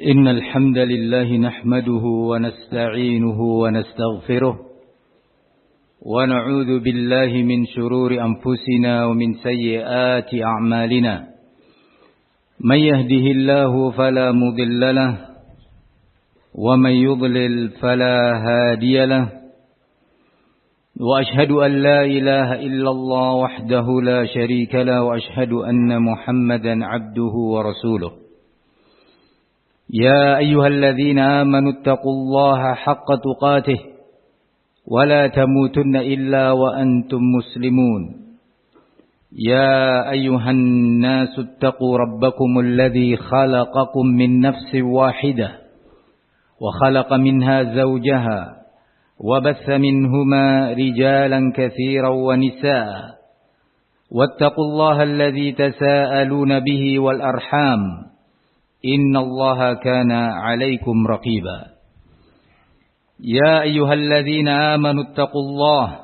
إن الحمد لله نحمده ونستعينه ونستغفره ونعوذ بالله من شرور أنفسنا ومن سيئات أعمالنا من يهده الله فلا مضل له ومن يضلل فلا هادي له وأشهد أن لا إله إلا الله وحده لا شريك له وأشهد أن محمدا عبده ورسوله يا أيها الذين آمنوا اتقوا الله حق تقاته ولا تموتن إلا وأنتم مسلمون يا أيها الناس اتقوا ربكم الذي خلقكم من نفس واحدة وخلق منها زوجها وبث منهما رجالا كثيرا ونساء واتقوا الله الذي تساءلون به والأرحام إن الله كان عليكم رقيبا يا أيها الذين آمنوا اتقوا الله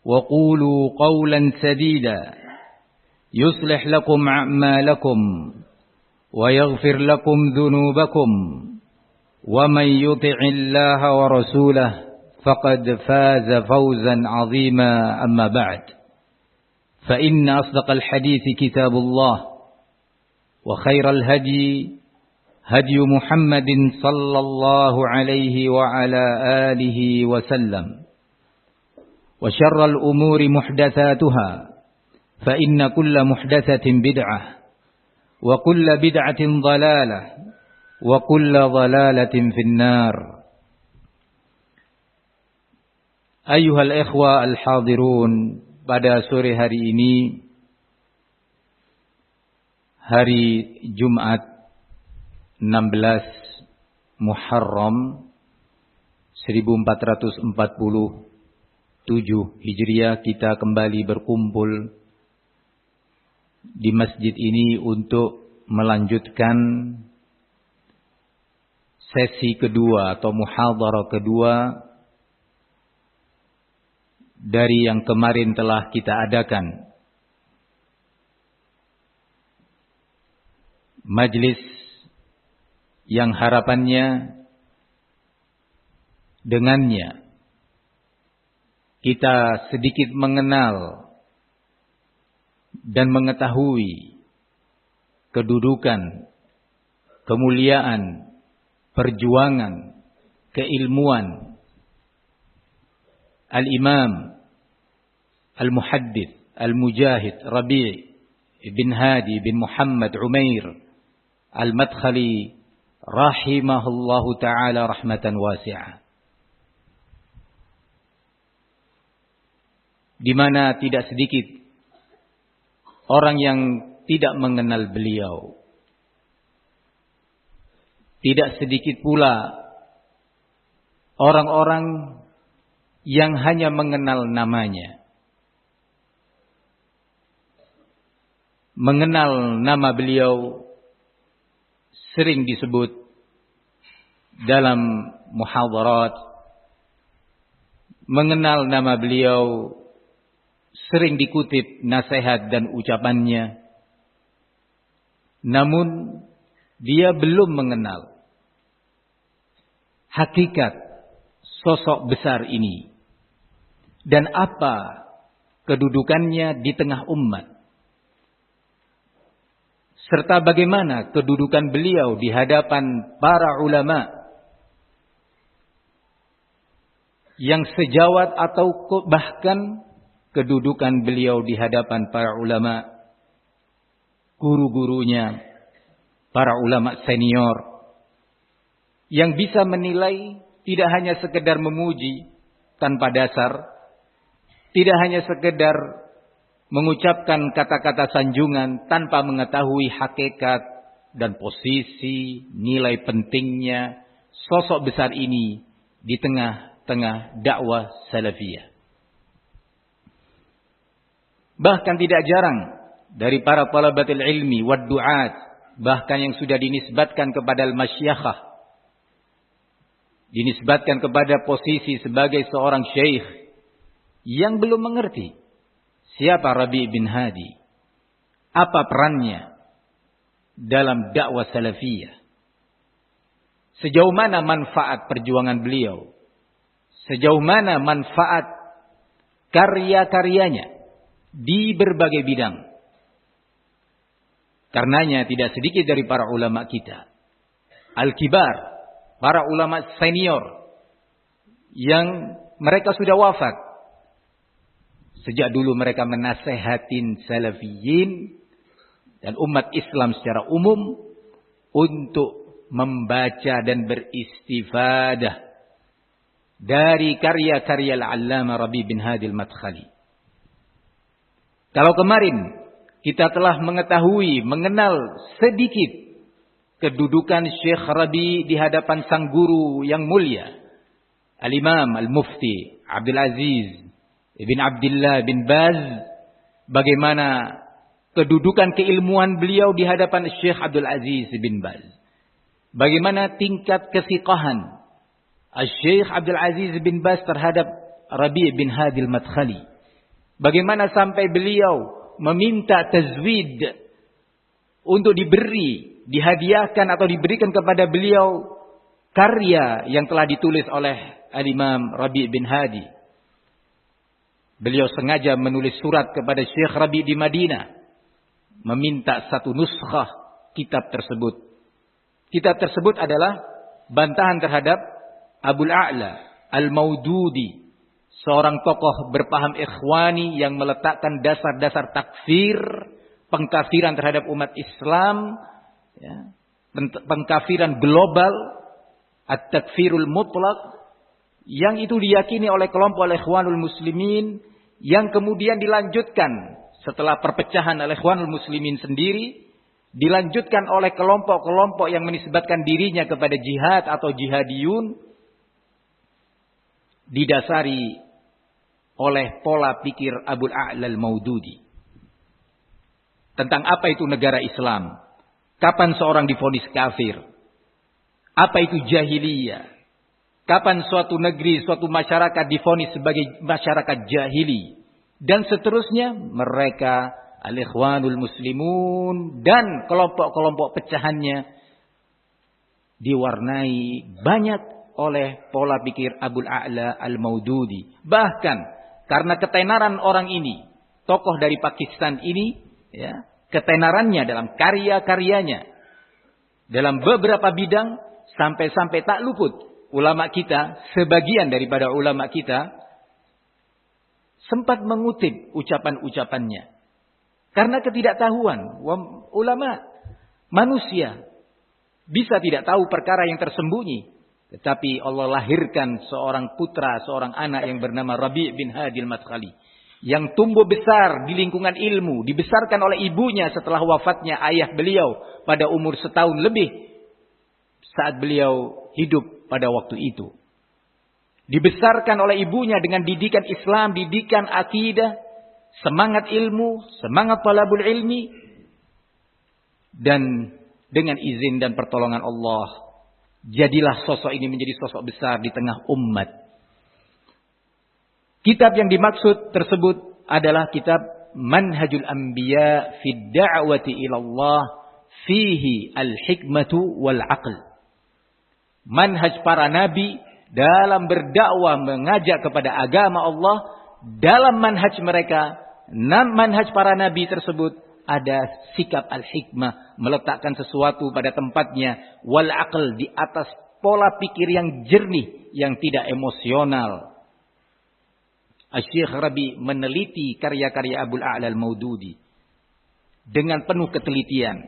وقولوا قولا سديدا يصلح لكم أعمالكم ويغفر لكم ذنوبكم ومن يطع الله ورسوله فقد فاز فوزا عظيما أما بعد فإن أصدق الحديث كتاب الله وخير الهدي هدي محمد صلى الله عليه وعلى آله وسلم وشر الأمور محدثاتها فإن كل محدثة بدعة وكل بدعة ضلالة وكل ضلالة في النار أيها الإخوة الحاضرون pada sore hari ini hari Jumat 16 Muharram 1447 Hijriah kita kembali berkumpul di masjid ini untuk melanjutkan sesi kedua atau muhadharah kedua dari yang kemarin telah kita adakan. Majlis yang harapannya dengannya kita sedikit mengenal dan mengetahui kedudukan, kemuliaan, perjuangan, keilmuan Al-Imam Al-Muhaddits Al-Mujahid Rabi' bin Hadi bin Muhammad Umair Al-Madkhali rahimahullahu ta'ala rahmatan wasi'ah. Di mana tidak sedikit orang yang tidak mengenal beliau. Tidak sedikit pula orang-orang yang hanya mengenal namanya. Mengenal nama beliau sering disebut dalam muhadharat. Mengenal nama beliau sering dikutip nasihat dan ucapannya. Namun dia belum mengenal hakikat sosok besar ini dan apa kedudukannya di tengah umat. Serta bagaimana kedudukan beliau di hadapan para ulama yang sejawat atau bahkan kedudukan beliau di hadapan para ulama, guru-gurunya, para ulama senior yang bisa menilai tidak hanya sekedar memuji tanpa dasar, tidak hanya sekedar mengucapkan kata-kata sanjungan tanpa mengetahui hakikat dan posisi, nilai pentingnya sosok besar ini di tengah-tengah dakwah salafiyah. Bahkan tidak jarang dari para talabatul ilmi wad du'at, bahkan yang sudah dinisbatkan kepada al-masyakhah, dinisbatkan kepada posisi sebagai seorang syekh yang belum mengerti siapa Rabi' bin Hadi, apa perannya dalam dakwah salafiyah. sejauh mana manfaat perjuangan beliau, sejauh mana manfaat karya-karyanya di berbagai bidang. Karenanya tidak sedikit dari para ulama kita, al-kibar, para ulama senior yang mereka sudah wafat. Sejak dulu mereka menasehatin salafiyin dan umat Islam secara umum untuk membaca dan beristifadah dari karya-karya Al-Allamah Rabi' bin Hadi Al-Madkhali. Kalau kemarin kita telah mengetahui, mengenal sedikit kedudukan Syekh Rabi' di hadapan sang guru yang mulia, Al-Imam Al-Mufti Abdul Aziz Ibn Abdullah bin Baz, bagaimana kedudukan keilmuan beliau di hadapan Syekh Abdul Aziz bin Baz. Bagaimana tingkat kesiqahan Syekh Abdul Aziz bin Baz terhadap Rabi' bin Hadi Al-Madkhali. Bagaimana sampai beliau meminta tazwid untuk diberi, dihadiahkan atau diberikan kepada beliau karya yang telah ditulis oleh Al-Imam Rabi' bin Hadi. Beliau sengaja menulis surat kepada Syekh Rabi' di Madinah, meminta satu nuskhah kitab tersebut. Kitab tersebut adalah bantahan terhadap Abul A'la Al-Maududi, seorang tokoh berpaham ikhwani yang meletakkan dasar-dasar takfir, pengkafiran terhadap umat Islam, ya, pengkafiran global, at-takfirul mutlak, yang itu diyakini oleh kelompok Ikhwanul Muslimin, yang kemudian dilanjutkan setelah perpecahan oleh Ikhwanul Muslimin sendiri, dilanjutkan oleh kelompok-kelompok yang menisbatkan dirinya kepada jihad atau jihadiyun, didasari oleh pola pikir Abul A'la Al-Maududi. Tentang apa itu negara Islam, kapan seorang divonis kafir, apa itu jahiliyah, kapan suatu negeri, suatu masyarakat divonis sebagai masyarakat jahili, dan seterusnya. Mereka Al-Ikhwanul Muslimun dan kelompok-kelompok pecahannya diwarnai banyak oleh pola pikir Abul A'la Al-Maududi. Bahkan karena ketenaran orang ini, tokoh dari Pakistan ini, ya, ketenarannya dalam karya-karyanya, dalam beberapa bidang, sampai-sampai tak luput ulama kita, sebagian daripada ulama kita sempat mengutip ucapan-ucapannya. Karena ketidaktahuan, ulama manusia bisa tidak tahu perkara yang tersembunyi. Tetapi Allah lahirkan seorang putra, seorang anak yang bernama Rabi' bin Hadi Al-Madkhali, yang tumbuh besar di lingkungan ilmu, dibesarkan oleh ibunya setelah wafatnya ayah beliau pada umur setahun lebih saat beliau hidup pada waktu itu. Dibesarkan oleh ibunya dengan didikan Islam, didikan akidah, semangat ilmu, semangat talabul ilmi, dan dengan izin dan pertolongan Allah, jadilah sosok ini menjadi sosok besar di tengah umat. Kitab yang dimaksud tersebut adalah kitab Manhajul Anbiya fi Da'wati ila Allah fihi al-hikmatu wal aql. Manhaj para nabi dalam berdakwah, mengajak kepada agama Allah. Dalam manhaj mereka, manhaj para nabi tersebut, ada sikap al-hikmah, meletakkan sesuatu pada tempatnya, wal aql, di atas pola pikir yang jernih, yang tidak emosional. Syekh Rabi' meneliti karya-karya Abul A'la Al-Maududi dengan penuh ketelitian.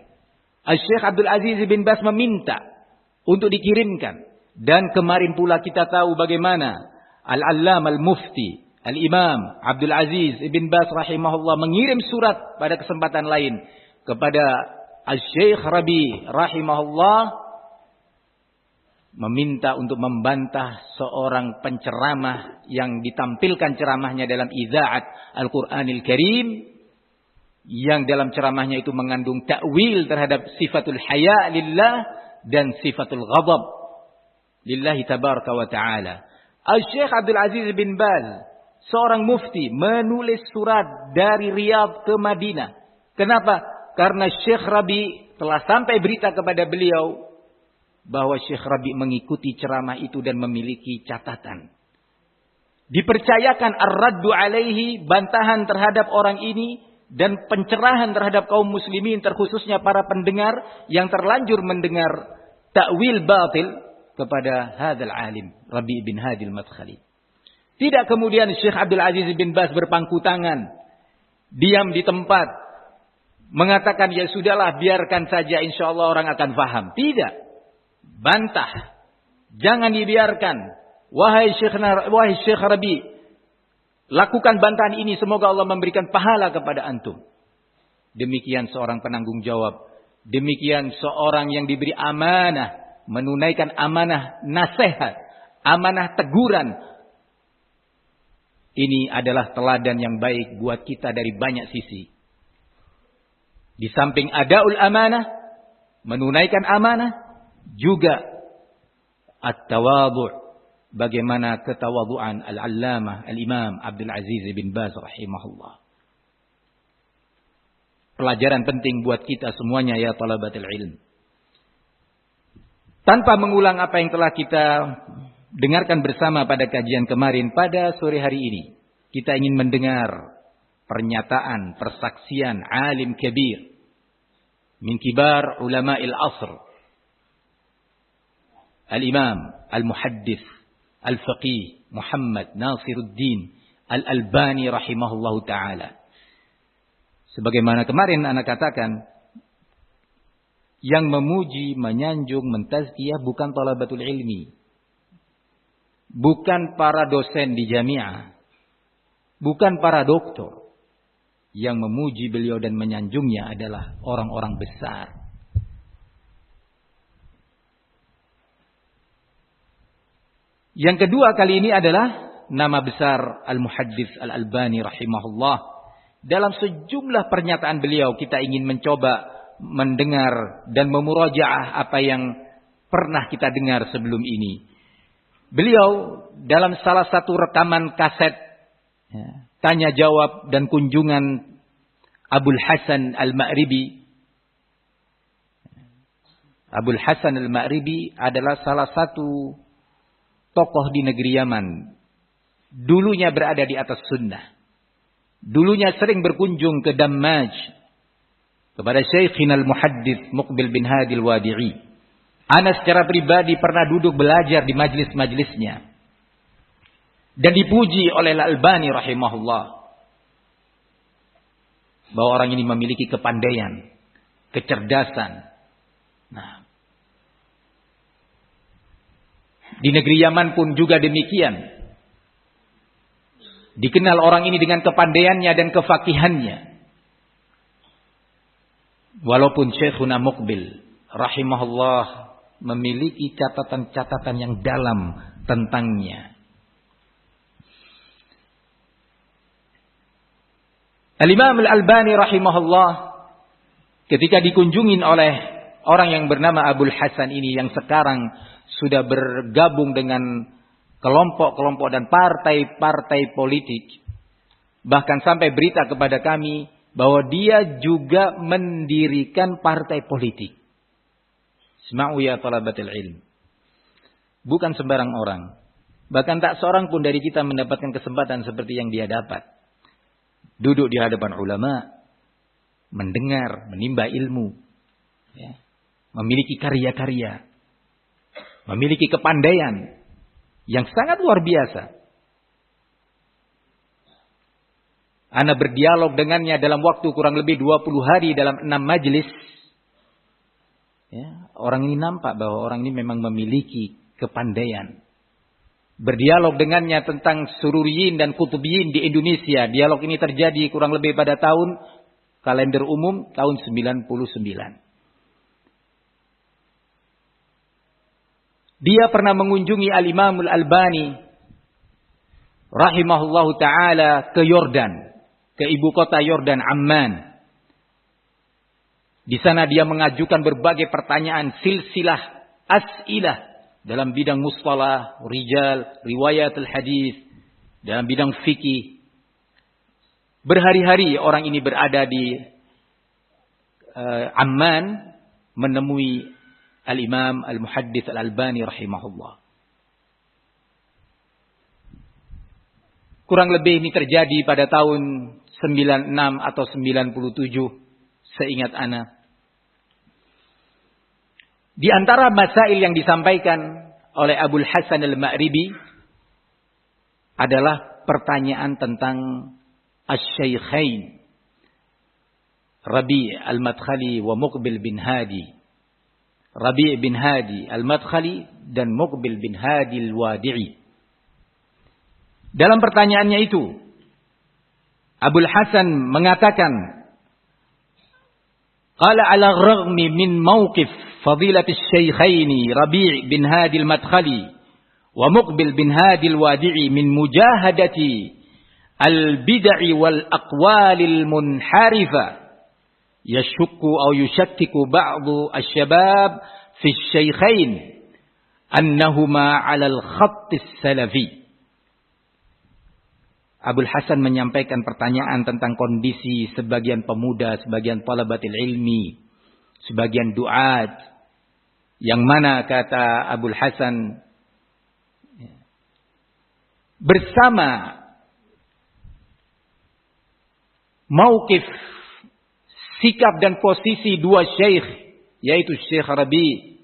Syekh Abdul Aziz bin Baz meminta untuk dikirimkan. Dan kemarin pula kita tahu bagaimana Al-Allamah Al-Mufti Al-Imam Abdul Aziz bin Baz rahimahullah mengirim surat pada kesempatan lain kepada Syekh Rabi' rahimahullah, meminta untuk membantah seorang penceramah yang ditampilkan ceramahnya dalam Idzaat Al-Qur'anil Karim, yang dalam ceramahnya itu mengandung takwil terhadap sifatul haya lillah dan sifatul ghadab lillahi tabaraka wa ta'ala. Syekh Abdul Aziz bin Baz, seorang mufti, menulis surat dari Riyadh ke Madinah. Kenapa? Karena Syekh Rabi' telah sampai berita kepada beliau bahwa Syekh Rabi mengikuti ceramah itu dan memiliki catatan. Dipercayakan ar-raddu alaihi, bantahan terhadap orang ini dan pencerahan terhadap kaum muslimin, terkhususnya para pendengar yang terlanjur mendengar takwil batil kepada hadzal alim Rabi bin Hadi al-Madkhali. Tidak kemudian Syekh Abdul Aziz bin Baz berpangku tangan, diam di tempat, mengatakan ya sudahlah biarkan saja insyaallah orang akan faham. Tidak. Bantah. Jangan dibiarkan. Wahai Syekh Rabi, lakukan bantahan ini, semoga Allah memberikan pahala kepada antum. Demikian seorang penanggung jawab. Demikian seorang yang diberi amanah, menunaikan amanah nasihat, amanah teguran. Ini adalah teladan yang baik buat kita dari banyak sisi. Di samping adaul amanah, menunaikan amanah, juga at-tawadhu', bagaimana ketawaduan al-allamah al-imam Abdul Aziz bin Baz rahimahullah. Pelajaran penting buat kita semuanya ya talabatul ilm. Tanpa mengulang apa yang telah kita dengarkan bersama pada kajian kemarin, pada sore hari ini kita ingin mendengar pernyataan, persaksian alim kabir min kibar ulama'il asr, al-imam al-muhaddits al-faqih Muhammad Nasiruddin al-Albani rahimahullahu ta'ala. Sebagaimana kemarin anak katakan, yang memuji, menyanjung, mentazkiyah bukan talabatul ilmi, bukan para dosen di jamiah, bukan para doktor. Yang memuji beliau dan menyanjungnya adalah orang-orang besar. Yang kedua kali ini adalah nama besar Al-Muhaddits Al-Albani rahimahullah. Dalam sejumlah pernyataan beliau kita ingin mencoba mendengar dan memurajaah apa yang pernah kita dengar sebelum ini. Beliau dalam salah satu rekaman kaset tanya jawab dan kunjungan Abul Hasan Al-Ma'ribi. Abul Hasan Al-Ma'ribi adalah salah satu tokoh di negeri Yaman. Dulunya berada di atas sunnah. Dulunya sering berkunjung ke Dammaj kepada Syekhina Al-Muhaddits Muqbil bin Hadi Al-Wadi'i. Ana secara pribadi pernah duduk belajar di majlis-majlisnya dan dipuji oleh Al-Albani rahimahullah bahwa orang ini memiliki kepandaian, kecerdasan. Nah, di negeri Yaman pun juga demikian. Dikenal orang ini dengan kepandaiannya dan kefakihannya. Walaupun Syekhuna Muqbil rahimahullah memiliki catatan-catatan yang dalam tentangnya. Al-Imam Al-Albani rahimahullah ketika dikunjungin oleh orang yang bernama Abul Hasan ini yang sekarang sudah bergabung dengan kelompok-kelompok dan partai-partai politik, bahkan sampai berita kepada kami bahwa dia juga mendirikan partai politik. Isma'u ya talabatul ilm. Bukan sembarang orang. Bahkan tak seorang pun dari kita mendapatkan kesempatan seperti yang dia dapat. Duduk di hadapan ulama, mendengar, menimba ilmu, ya, memiliki karya-karya, memiliki kepandaian yang sangat luar biasa. Ana berdialog dengannya dalam waktu kurang lebih 20 hari dalam 6 majlis. Ya, orang ini nampak bahwa orang ini memang memiliki kepandaian. Berdialog dengannya tentang sururiyin dan kutubiyin di Indonesia. Dialog ini terjadi kurang lebih pada tahun kalender umum tahun 99. Dia pernah mengunjungi Al-Imam Al-Albani rahimahullahu ta'ala ke Yordan, ke ibu kota Yordan, Amman. Di sana dia mengajukan berbagai pertanyaan, silsilah as'ilah dalam bidang mustalah, rijal, riwayat al-hadis, dalam bidang fikih. Berhari-hari orang ini berada di Amman menemui Al-Imam Al-Muhaddits Al-Albani rahimahullah. Kurang lebih ini terjadi pada tahun 96 atau 97 seingat ana. Di antara masail yang disampaikan oleh Abul Hasan Al-Ma'ribi adalah pertanyaan tentang Asy-Syaikhain Rabi' Al-Madkhali wa Muqbil bin Hadi. Rabi' bin Hadi Al-Madkhali dan Muqbil bin Hadi Al-Wadi'i. Dalam pertanyaannya itu, Abul Hasan mengatakan, qala ala raghmi min mawqif fadilatis syaikhaini Rabi' bin Hadi al-Madkhali wa Muqbil bin Hadi al-Wadi'i min mujahadati al-bid'i wal aqwalil munharifa yashukku aw yushakkiku ba'du asy-syabab fi asy-syaikhain annahuma 'ala al-khatt as-salafi. Abul Hasan menyampaikan pertanyaan tentang kondisi sebagian pemuda, sebagian talabatil ilmi, sebagian duat, yang mana kata Abul Hasan bersama mauqif, sikap dan posisi dua syekh, yaitu Syekh Rabi'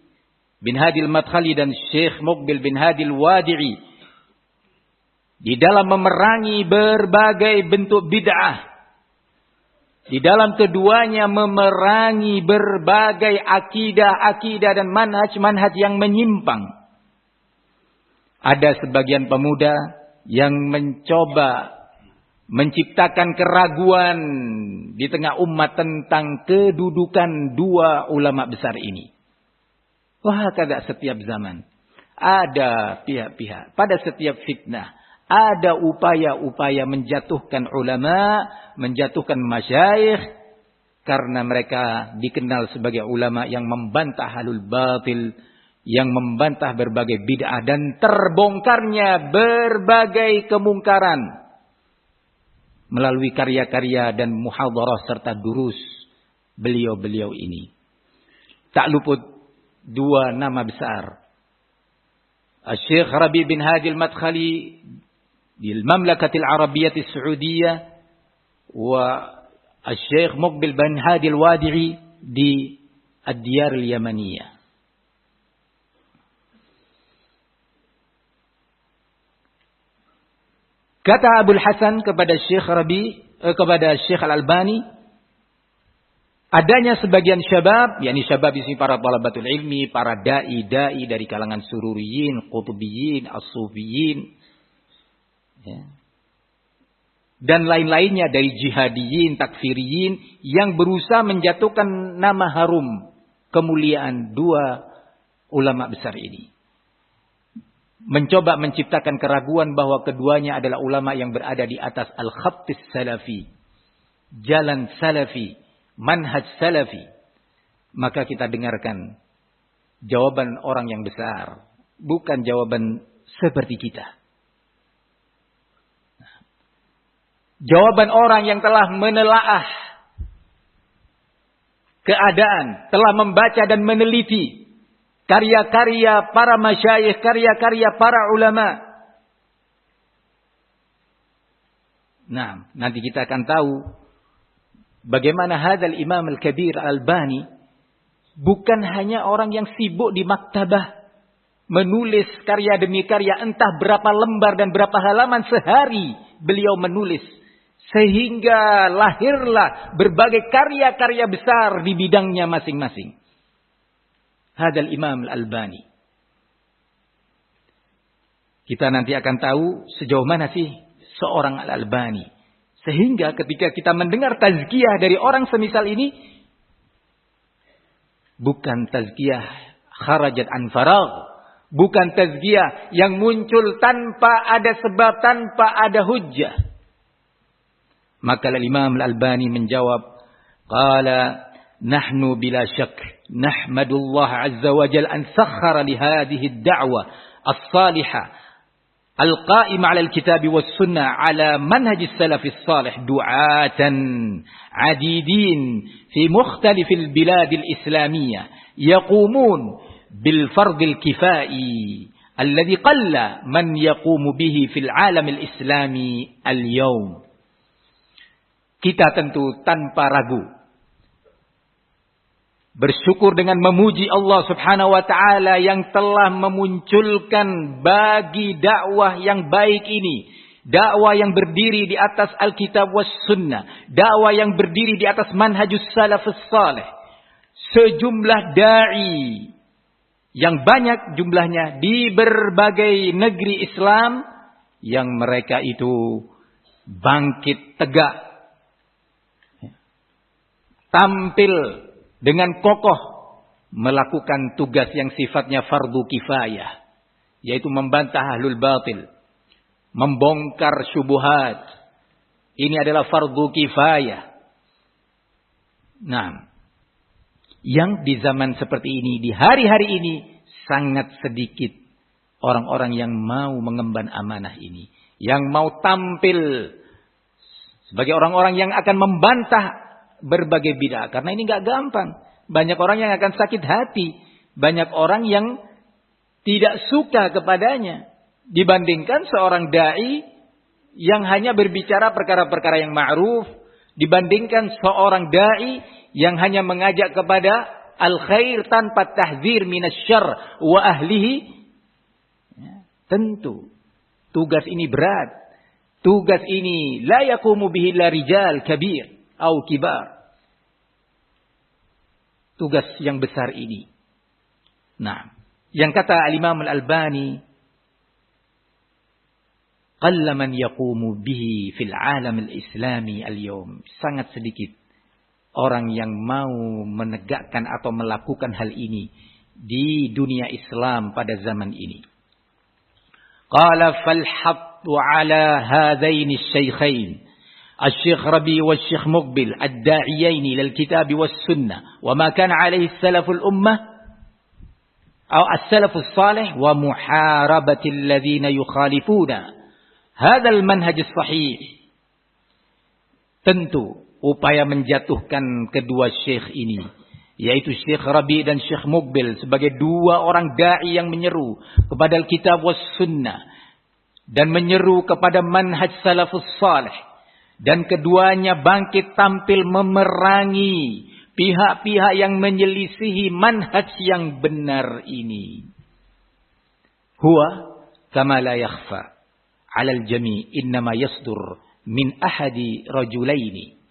bin Hadi al-Madkhali dan Syekh Muqbil bin Hadi al-Wadi'i, di dalam memerangi berbagai bentuk bid'ah. Di dalam keduanya memerangi berbagai akidah dan manhaj yang menyimpang. Ada sebagian pemuda yang mencoba menciptakan keraguan di tengah umat tentang kedudukan dua ulama besar ini. Wah, kada setiap zaman ada pihak-pihak pada setiap fitnah. Ada upaya-upaya menjatuhkan ulama, menjatuhkan masyayikh, karena mereka dikenal sebagai ulama yang membantah halul batil, yang membantah berbagai bid'ah dan terbongkarnya berbagai kemungkaran melalui karya-karya dan muhadharah serta durus beliau-beliau ini. Tak luput dua nama besar, Syekh Rabi' bin Hadi al-Madkhali di Mamlakatil Arabiyyah As-Saudiyah wa Syekh Muqbil bin Hadi al-Wadi'i di Ad-Diyar al-Yamaniyah. Kata Abul Hasan kepada Syekh kepada Syekh Al-Albani, adanya sebagian syabab, yakni syabab di sini para talabatul ilmi, para dai dari kalangan sururiyin, qutubiyin, as-sufiyin, ya, dan lain-lainnya dari jihadiyin, takfiriyin yang berusaha menjatuhkan nama harum kemuliaan dua ulama besar ini. Mencoba menciptakan keraguan bahwa keduanya adalah ulama yang berada di atas al-khattis salafi, jalan salafi, manhaj salafi. Maka kita dengarkan jawaban orang yang besar, bukan jawaban seperti kita. Jawaban orang yang telah menelaah keadaan, telah membaca dan meneliti karya-karya para masyayikh, karya-karya para ulama. Nah, nanti kita akan tahu bagaimana hadzal Imam Al-Kabir Al-Albani bukan hanya orang yang sibuk di maktabah menulis karya demi karya, entah berapa lembar dan berapa halaman sehari beliau menulis, sehingga lahirlah berbagai karya-karya besar di bidangnya masing-masing. Hadzal Imam Al-Albani. Kita nanti akan tahu sejauh mana sih seorang Al-Albani. Sehingga ketika kita mendengar tazkiyah dari orang semisal ini, bukan tazkiyah kharajat an faragh, bukan tazkiyah yang muncul tanpa ada sebab, tanpa ada hujjah. Maka Imam Al-Albani menjawab, qala nahnu bila syak nahmadullah azza wa jalla an sakhkhara li hadhihi ad-da'wa as-salihah al-qa'imah 'ala al-kitab was-sunnah 'ala manhaj as-salaf as-salih du'atan 'adidin fi mukhtalif al-bilad al-islamiyyah yaqumun bil fardil kifai alladhi qalla man yaqumu bihi fil alamil islami al-yawm. Kita tentu tanpa ragu bersyukur dengan memuji Allah Subhanahu wa taala yang telah memunculkan bagi dakwah yang baik ini, dakwah yang berdiri di atas Alkitab was Sunnah, dakwah yang berdiri di atas manhajus salafus salih, sejumlah dai yang banyak jumlahnya di berbagai negeri Islam yang mereka itu bangkit tegak, tampil dengan kokoh melakukan tugas yang sifatnya fardu kifayah, yaitu membantah ahlul batil, membongkar syubhat. Ini adalah fardu kifayah. Nah, yang di zaman seperti ini, di hari-hari ini sangat sedikit orang-orang yang mau mengemban amanah ini, yang mau tampil sebagai orang-orang yang akan membantah berbagai bid'ah. Karena ini gak gampang. Banyak orang yang akan sakit hati. Banyak orang yang tidak suka kepadanya. Dibandingkan seorang da'i yang hanya berbicara perkara-perkara yang ma'ruf. Dibandingkan seorang da'i yang hanya mengajak kepada al-khair tanpa tahzir minasyarr wa ahlihi. Ya, tentu tugas ini berat. Tugas ini la yaqumu bihi la rijal kabir au kibar. Tugas yang besar ini. Nah, yang kata Al-Imam Al-Albani, qalla man yaqumu bihi fil alam al-islami al-yawm. Sangat sedikit orang yang mau menegakkan atau melakukan hal ini di dunia Islam pada zaman ini. Qala fal hattu ala hadaini asy-syaikhain الشيخ ربيع والشيخ مقبل الداعيين إلى الكتاب والسنة وما كان عليه السلف الأمة أو السلف الصالح ومحاربة الذين يخالفون هذا المنهج الصحيح. Tentu upaya menjatuhkan kedua syekh ini, yaitu Syekh Rabi' dan Syekh Muqbil, sebagai dua orang da'i yang menyeru kepada Alkitab was Sunnah dan menyeru kepada manhaj salafus salih. Dan keduanya bangkit tampil memerangi pihak-pihak yang menyelisihi manhaj yang benar ini. Huwa kama la yakhfa 'ala al-jami' innama yasdur min ahadi rajulaini.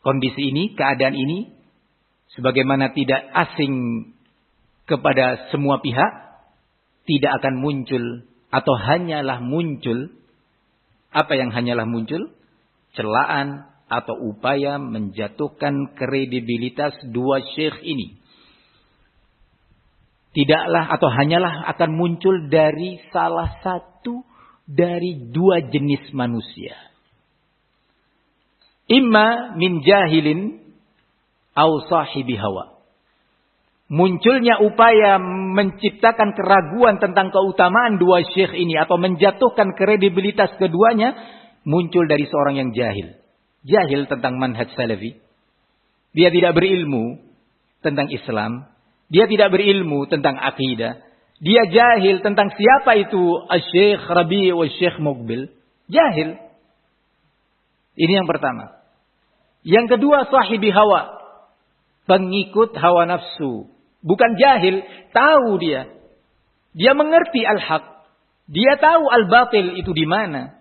Kondisi ini, keadaan ini sebagaimana tidak asing kepada semua pihak, tidak akan muncul atau hanyalah muncul, apa yang hanyalah muncul? Celaan atau upaya menjatuhkan kredibilitas dua syekh ini. Tidaklah atau hanyalah akan muncul dari salah satu dari dua jenis manusia. Imma min jahilin au sahibi hawa. Munculnya upaya menciptakan keraguan tentang keutamaan dua syekh ini atau menjatuhkan kredibilitas keduanya muncul dari seorang yang jahil. Jahil tentang manhaj salafi. Dia tidak berilmu tentang Islam. Dia tidak berilmu tentang akidah. Dia jahil tentang siapa itu Syekh Rabi' wa Syekh Muqbil. Jahil. Ini yang pertama. Yang kedua, sahibi hawa. Pengikut hawa nafsu. Bukan jahil. Tahu dia. Dia mengerti al-haq. Dia tahu al-batil itu di mana.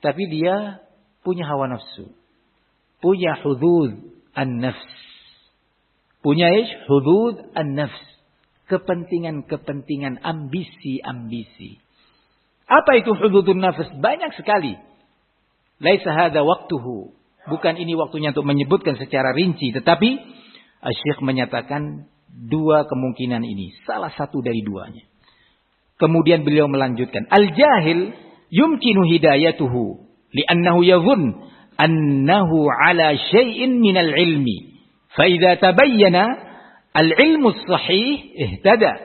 Tapi dia punya hawa nafsu. Punya hudud an-nafs. Punya hudud an-nafs. Kepentingan-kepentingan, ambisi-ambisi. Apa itu hududun nafs? Banyak sekali. Laisa hadza waqtuhu. Bukan ini waktunya untuk menyebutkan secara rinci. Tetapi Syekh menyatakan dua kemungkinan ini. Salah satu dari duanya. Kemudian beliau melanjutkan. Al-jahil yumkinu hidayatuhu li'annahu yadhun annahu ala syai'in minal ilmi fa idza tabayyana al-ilmu sahih ihtada.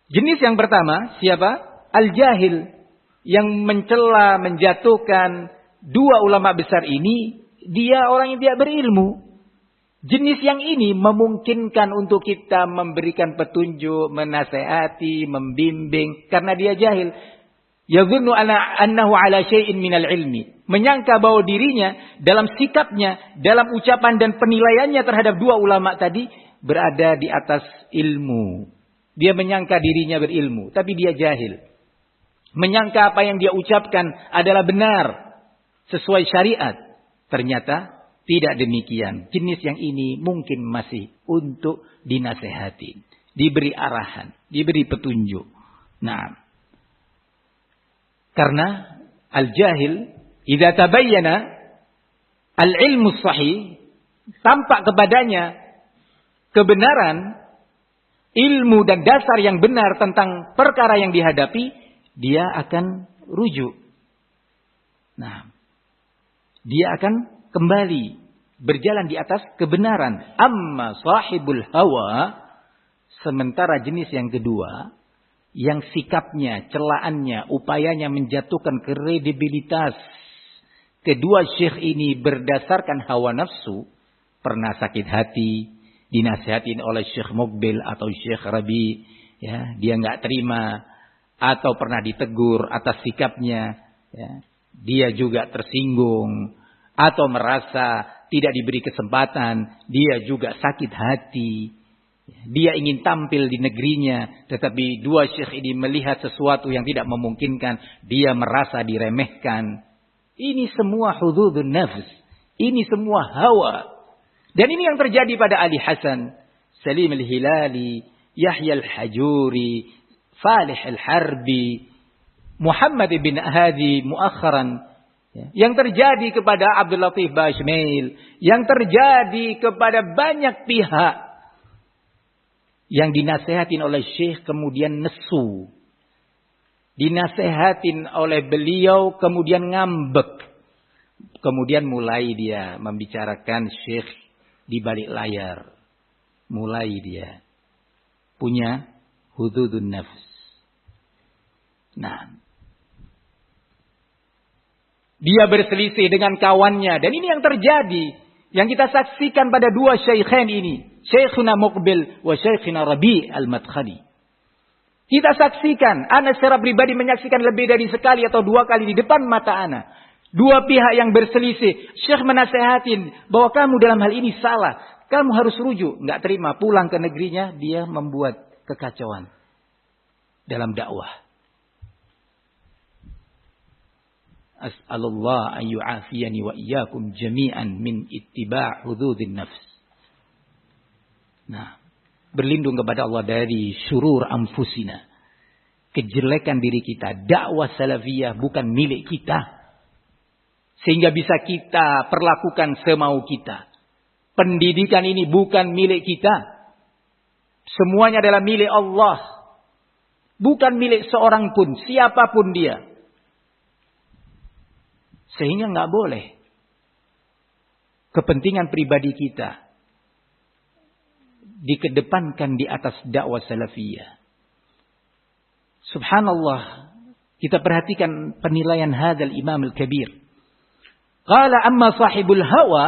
Jenis yang pertama siapa? Al-jahil yang mencela, menjatuhkan dua ulama besar ini, dia orang yang tidak berilmu. Jenis yang ini memungkinkan untuk kita memberikan petunjuk, menasehati, membimbing karena dia jahil. Yadhunnu annahu ala syai'in minal ilmi. Menyangka bahwa dirinya dalam sikapnya, dalam ucapan dan penilaiannya terhadap dua ulama tadi berada di atas ilmu. Dia menyangka dirinya berilmu, tapi dia jahil. Menyangka apa yang dia ucapkan adalah benar, sesuai syariat. Ternyata tidak demikian. Jenis yang ini mungkin masih untuk dinasehati, diberi arahan, diberi petunjuk. Nah, karena al-jahil idza tabayyana al-ilmu sahih, tampak kepadanya kebenaran, ilmu dan dasar yang benar tentang perkara yang dihadapi, dia akan rujuk. Nah, dia akan kembali berjalan di atas kebenaran. Amma sahibul hawa, sementara jenis yang kedua, yang sikapnya, celaannya, upayanya menjatuhkan kredibilitas kedua syekh ini berdasarkan hawa nafsu, pernah sakit hati, dinasihatin oleh Syekh Muqbil atau Syekh Rabi, ya, dia nggak terima, atau pernah ditegur atas sikapnya, ya, dia juga tersinggung, atau merasa tidak diberi kesempatan, dia juga sakit hati. Dia ingin tampil di negerinya, tetapi dua syekh ini melihat sesuatu yang tidak memungkinkan, dia merasa diremehkan. Ini semua hududun nafs, ini semua hawa. Dan ini yang terjadi pada Ali Hasan, Salim al-Hilali, Yahya al-Hajuri, Falih al-Harbi, Muhammad bin Hadi muakharan, yang terjadi kepada Abdul Latif Bashmail, yang terjadi kepada banyak pihak yang dinasehatin oleh syekh kemudian nesu, dinasehatin oleh beliau kemudian ngambek, kemudian mulai dia membicarakan syekh di balik layar, mulai dia punya hududun nafs. Nah, dia berselisih dengan kawannya. Dan ini yang terjadi. Yang kita saksikan pada dua syaikhain ini. Syekhuna Muqbil wa Syekhuna Rabi al-Madkhali. Kita saksikan. Ana secara pribadi menyaksikan lebih dari sekali atau dua kali di depan mata ana. Dua pihak yang berselisih. Syekh menasehatin bahwa kamu dalam hal ini salah. Kamu harus rujuk. Nggak terima. Pulang ke negerinya. Dia membuat kekacauan dalam dakwah. As'alullah an yu'afiyani wa iyyakum jami'an min ittiba' hududin nafs. Nah, berlindung kepada Allah dari syurur anfusina, kejelekan diri kita. Dakwah salafiyah bukan milik kita, sehingga bisa kita perlakukan semau kita. Pendidikan ini bukan milik kita. Semuanya adalah milik Allah, bukan milik seorang pun, siapapun dia. Sehingga nggak boleh kepentingan pribadi kita dikedepankan di atas dakwah salafiyah. Subhanallah, kita perhatikan penilaian hadzal Imam al-Kabir. Qala amma sahibul hawa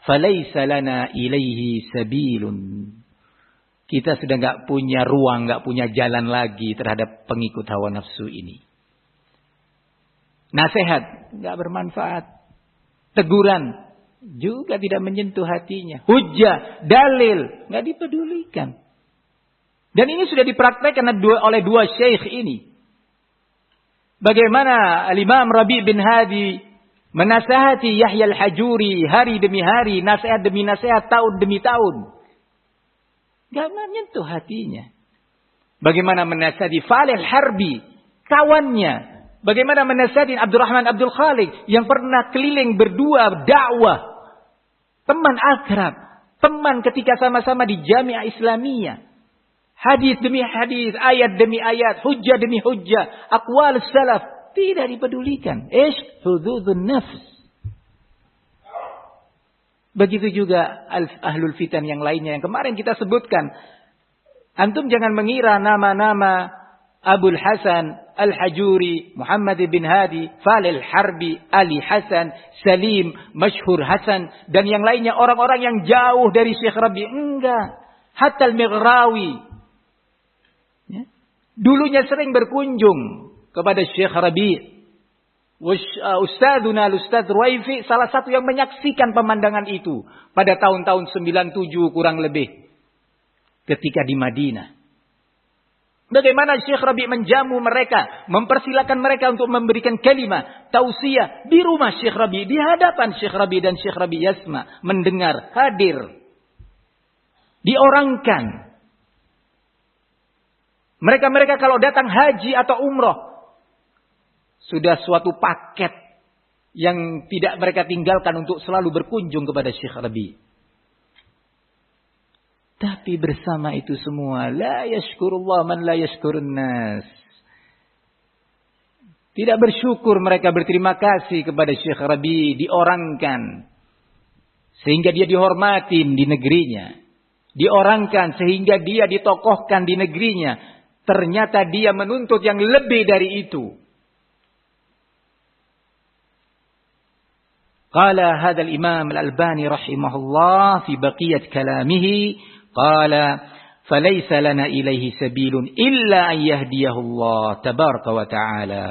falaysa lana ilaihi sabilun. Kita sudah nggak punya ruang, nggak punya jalan lagi terhadap pengikut hawa nafsu ini. Nasihat nggak bermanfaat, teguran juga tidak menyentuh hatinya, hujjah, dalil nggak dipedulikan. Dan ini sudah dipraktekkan oleh dua syekh ini. Bagaimana Al-Imam Rabi bin Hadi menasihati Yahya al-Hajuri hari demi hari, nasihat demi nasihat, tahun demi tahun, nggak menyentuh hatinya. Bagaimana menasihati Falih al-Harbi, kawannya. Bagaimana menasihatin Abdurrahman Abdul Khaliq yang pernah keliling berdua dakwah. Teman akrab. Teman ketika sama-sama di Jami'ah Islamiyah. Hadis demi hadis, ayat demi ayat, hujjah demi hujjah, aqwal salaf. Tidak dipedulikan. Hududun nafs. Begitu juga ahlul fitan yang lainnya yang kemarin kita sebutkan. Antum jangan mengira nama-nama Abul Hasan Al-Hajuri, Muhammad bin Hadi, Falil Harbi, Ali Hasan, Salim, Masyhur Hasan, dan yang lainnya orang-orang yang jauh dari Syekh Rabi. Enggak. Hatta Al-Mighrawi. Ya. Dulunya sering berkunjung kepada Syekh Rabi. Ustadzuna Al-Ustadz Ruwaifi salah satu yang menyaksikan pemandangan itu pada tahun-tahun 97 kurang lebih ketika di Madinah. Bagaimana Syekh Rabi menjamu mereka, mempersilakan mereka untuk memberikan kalimah tausiah di rumah Syekh Rabi, di hadapan Syekh Rabi, dan Syekh Rabi yasma, mendengar, hadir, diorangkan. Mereka kalau datang haji atau umroh sudah suatu paket yang tidak mereka tinggalkan untuk selalu berkunjung kepada Syekh Rabi. Tapi bersama itu semua, la yashkurullah man la yashkurun nas. Tidak bersyukur mereka, berterima kasih kepada Syekh Rabi, diorangkan sehingga dia dihormatin di negerinya. Diorangkan sehingga dia ditokohkan di negerinya. Ternyata dia menuntut yang lebih dari itu. Qala hadal Imam Al-Albani rahimahullah fi baqiyat kalamihi, qala falaysa lana ilaihi sabilun illa an yahdiyahu Allah tabaraka wa ta'ala.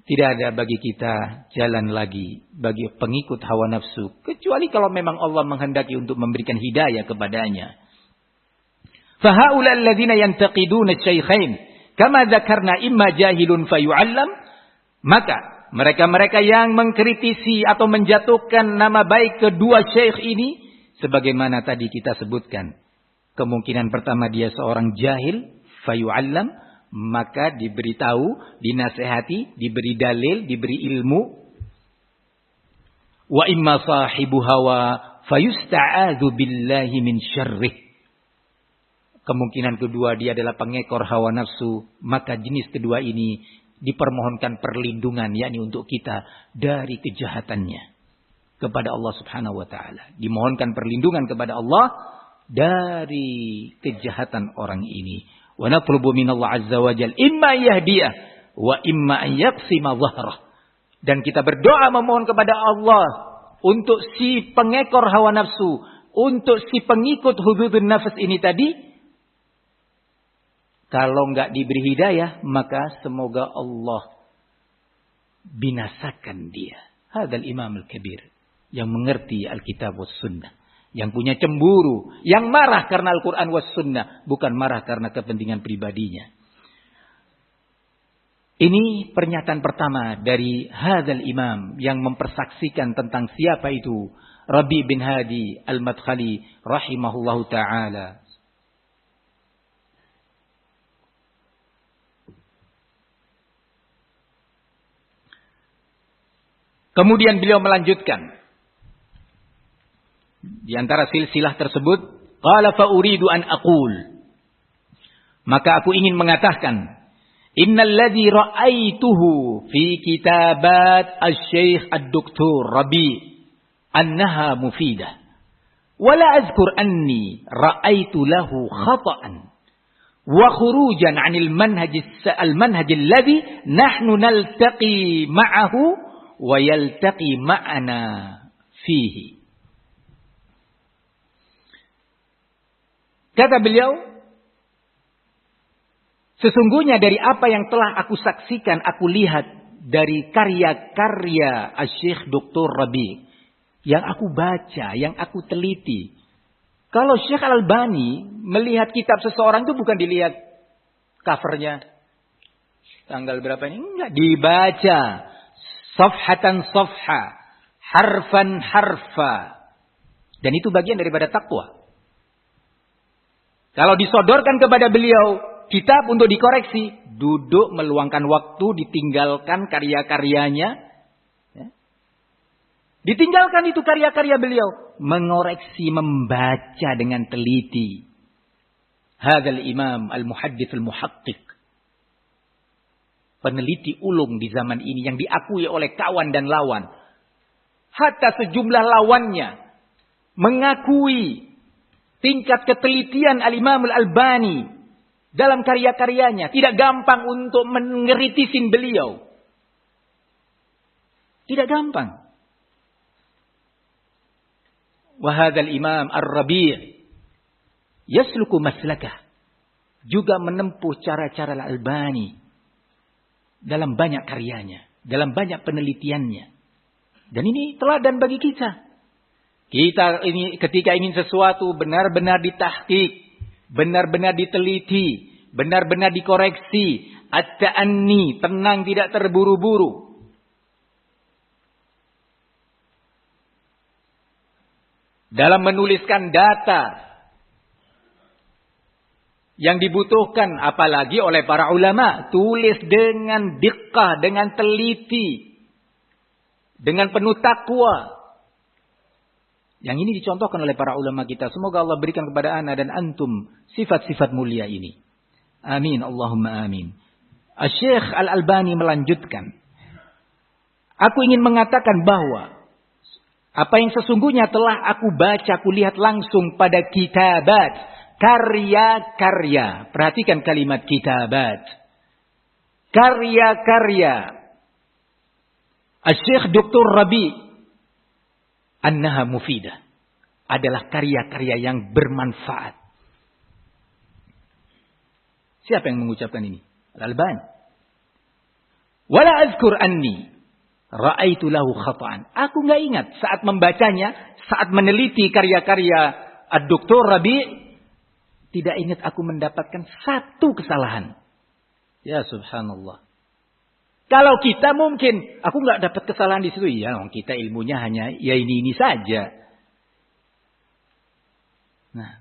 Tidak ada bagi kita jalan lagi bagi pengikut hawa nafsu kecuali kalau memang Allah menghendaki untuk memberikan hidayah kepadanya. Fa haula alladziina yantaqiduna asy-syaikhain kama dzakarna imma jahilun fayu'allam, maka mereka-mereka yang mengkritisi atau menjatuhkan nama baik kedua syekh ini, sebagaimana tadi kita sebutkan. Kemungkinan pertama dia seorang jahil, fayu'allam, maka diberitahu, dinasehati, diberi dalil, diberi ilmu. Wa imma sahibu hawa, fayusta'adhu billahi min syarrih. Kemungkinan kedua dia adalah pengekor hawa nafsu, maka jenis kedua ini dipermohonkan perlindungan, yakni untuk kita dari kejahatannya kepada Allah Subhanahu wa taala. Dimohonkan perlindungan kepada Allah dari kejahatan orang ini. Wa natlubu minallah azza wa jalla imma yahdiyah wa imma an yaqsima dhahrah. Dan kita berdoa memohon kepada Allah untuk si pengekor hawa nafsu, untuk si pengikut hududun nafs ini tadi. Kalau enggak diberi hidayah, maka semoga Allah binasakan dia. Hadal Imam Al-Kabir, yang mengerti Alkitab was Sunnah, yang punya cemburu, yang marah karena Al-Quran was Sunnah, bukan marah karena kepentingan pribadinya. Ini pernyataan pertama dari hadal Imam yang mempersaksikan tentang siapa itu Rabi bin Hadi Al-Madkhali rahimahullahu ta'ala. Kemudian beliau melanjutkan. Di antara silsilah tersebut, qala fa uridu an aqul. Maka aku ingin mengatakan, innal ladzi ra'aituhu fi kitabat asy-syekh ad-doktor Rabi annaha mufidah. Wa la azkur anni ra'aitu lahu khata'an wa khurujan 'anil manhaj alladzi nahnu naltaqi ma'ahu wa yaltaqi ma'ana fihi. Kata beliau, sesungguhnya dari apa yang telah aku saksikan, aku lihat dari karya-karya Syekh Dr. Rabi, yang aku baca, yang aku teliti. Kalau Syekh Al-Albani melihat kitab seseorang itu bukan dilihat covernya, tanggal berapa ini, enggak, dibaca safhatan safha, harfan harfa. Dan itu bagian daripada takwa. Kalau disodorkan kepada beliau kitab untuk dikoreksi, duduk meluangkan waktu, ditinggalkan karya-karyanya. Ya. Ditinggalkan itu karya-karya beliau. Mengoreksi, membaca dengan teliti. Hadzal Imam Al-Muhaddits Al-Muhaqqiq. Peneliti ulung di zaman ini yang diakui oleh kawan dan lawan. Hatta sejumlah lawannya mengakui tingkat ketelitian Al-Imam Al-Albani dalam karya-karyanya. Tidak gampang untuk mengeritisin beliau. Tidak gampang. Wahadal Imam Ar-Rabi' yasluku maslakah. Juga menempuh cara-cara Al-Albani. Dalam banyak karyanya. Dalam banyak penelitiannya. Dan ini teladan bagi kita. Kita ini ketika ingin sesuatu benar-benar ditahqiq. Benar-benar diteliti. Benar-benar dikoreksi. At-ta'anni. Tenang, tidak terburu-buru. Dalam menuliskan data yang dibutuhkan apalagi oleh para ulama, tulis dengan diqqah, dengan teliti, dengan penuh takwa. Yang ini dicontohkan oleh para ulama kita. Semoga Allah berikan kepada ana dan antum sifat-sifat mulia ini. Amin, Allahumma amin. Syekh Al-Albani melanjutkan, aku ingin mengatakan bahwa apa yang sesungguhnya telah aku baca, aku lihat langsung pada kitabat, karya-karya. Perhatikan kalimat kitabat. Karya-karya Syekh Dr. Rabi' annaha mufidah. Adalah karya-karya yang bermanfaat. Siapa yang mengucapkan ini? Al-Albani. Wala azkur anni ra'aitu lahu khata'an. Aku enggak ingat saat membacanya, saat meneliti karya-karya Dr. Rabi', tidak ingat aku mendapatkan satu kesalahan. Ya subhanallah. Kalau kita mungkin, aku enggak dapat kesalahan di situ. Ya, kita ilmunya hanya ya ini saja. Nah.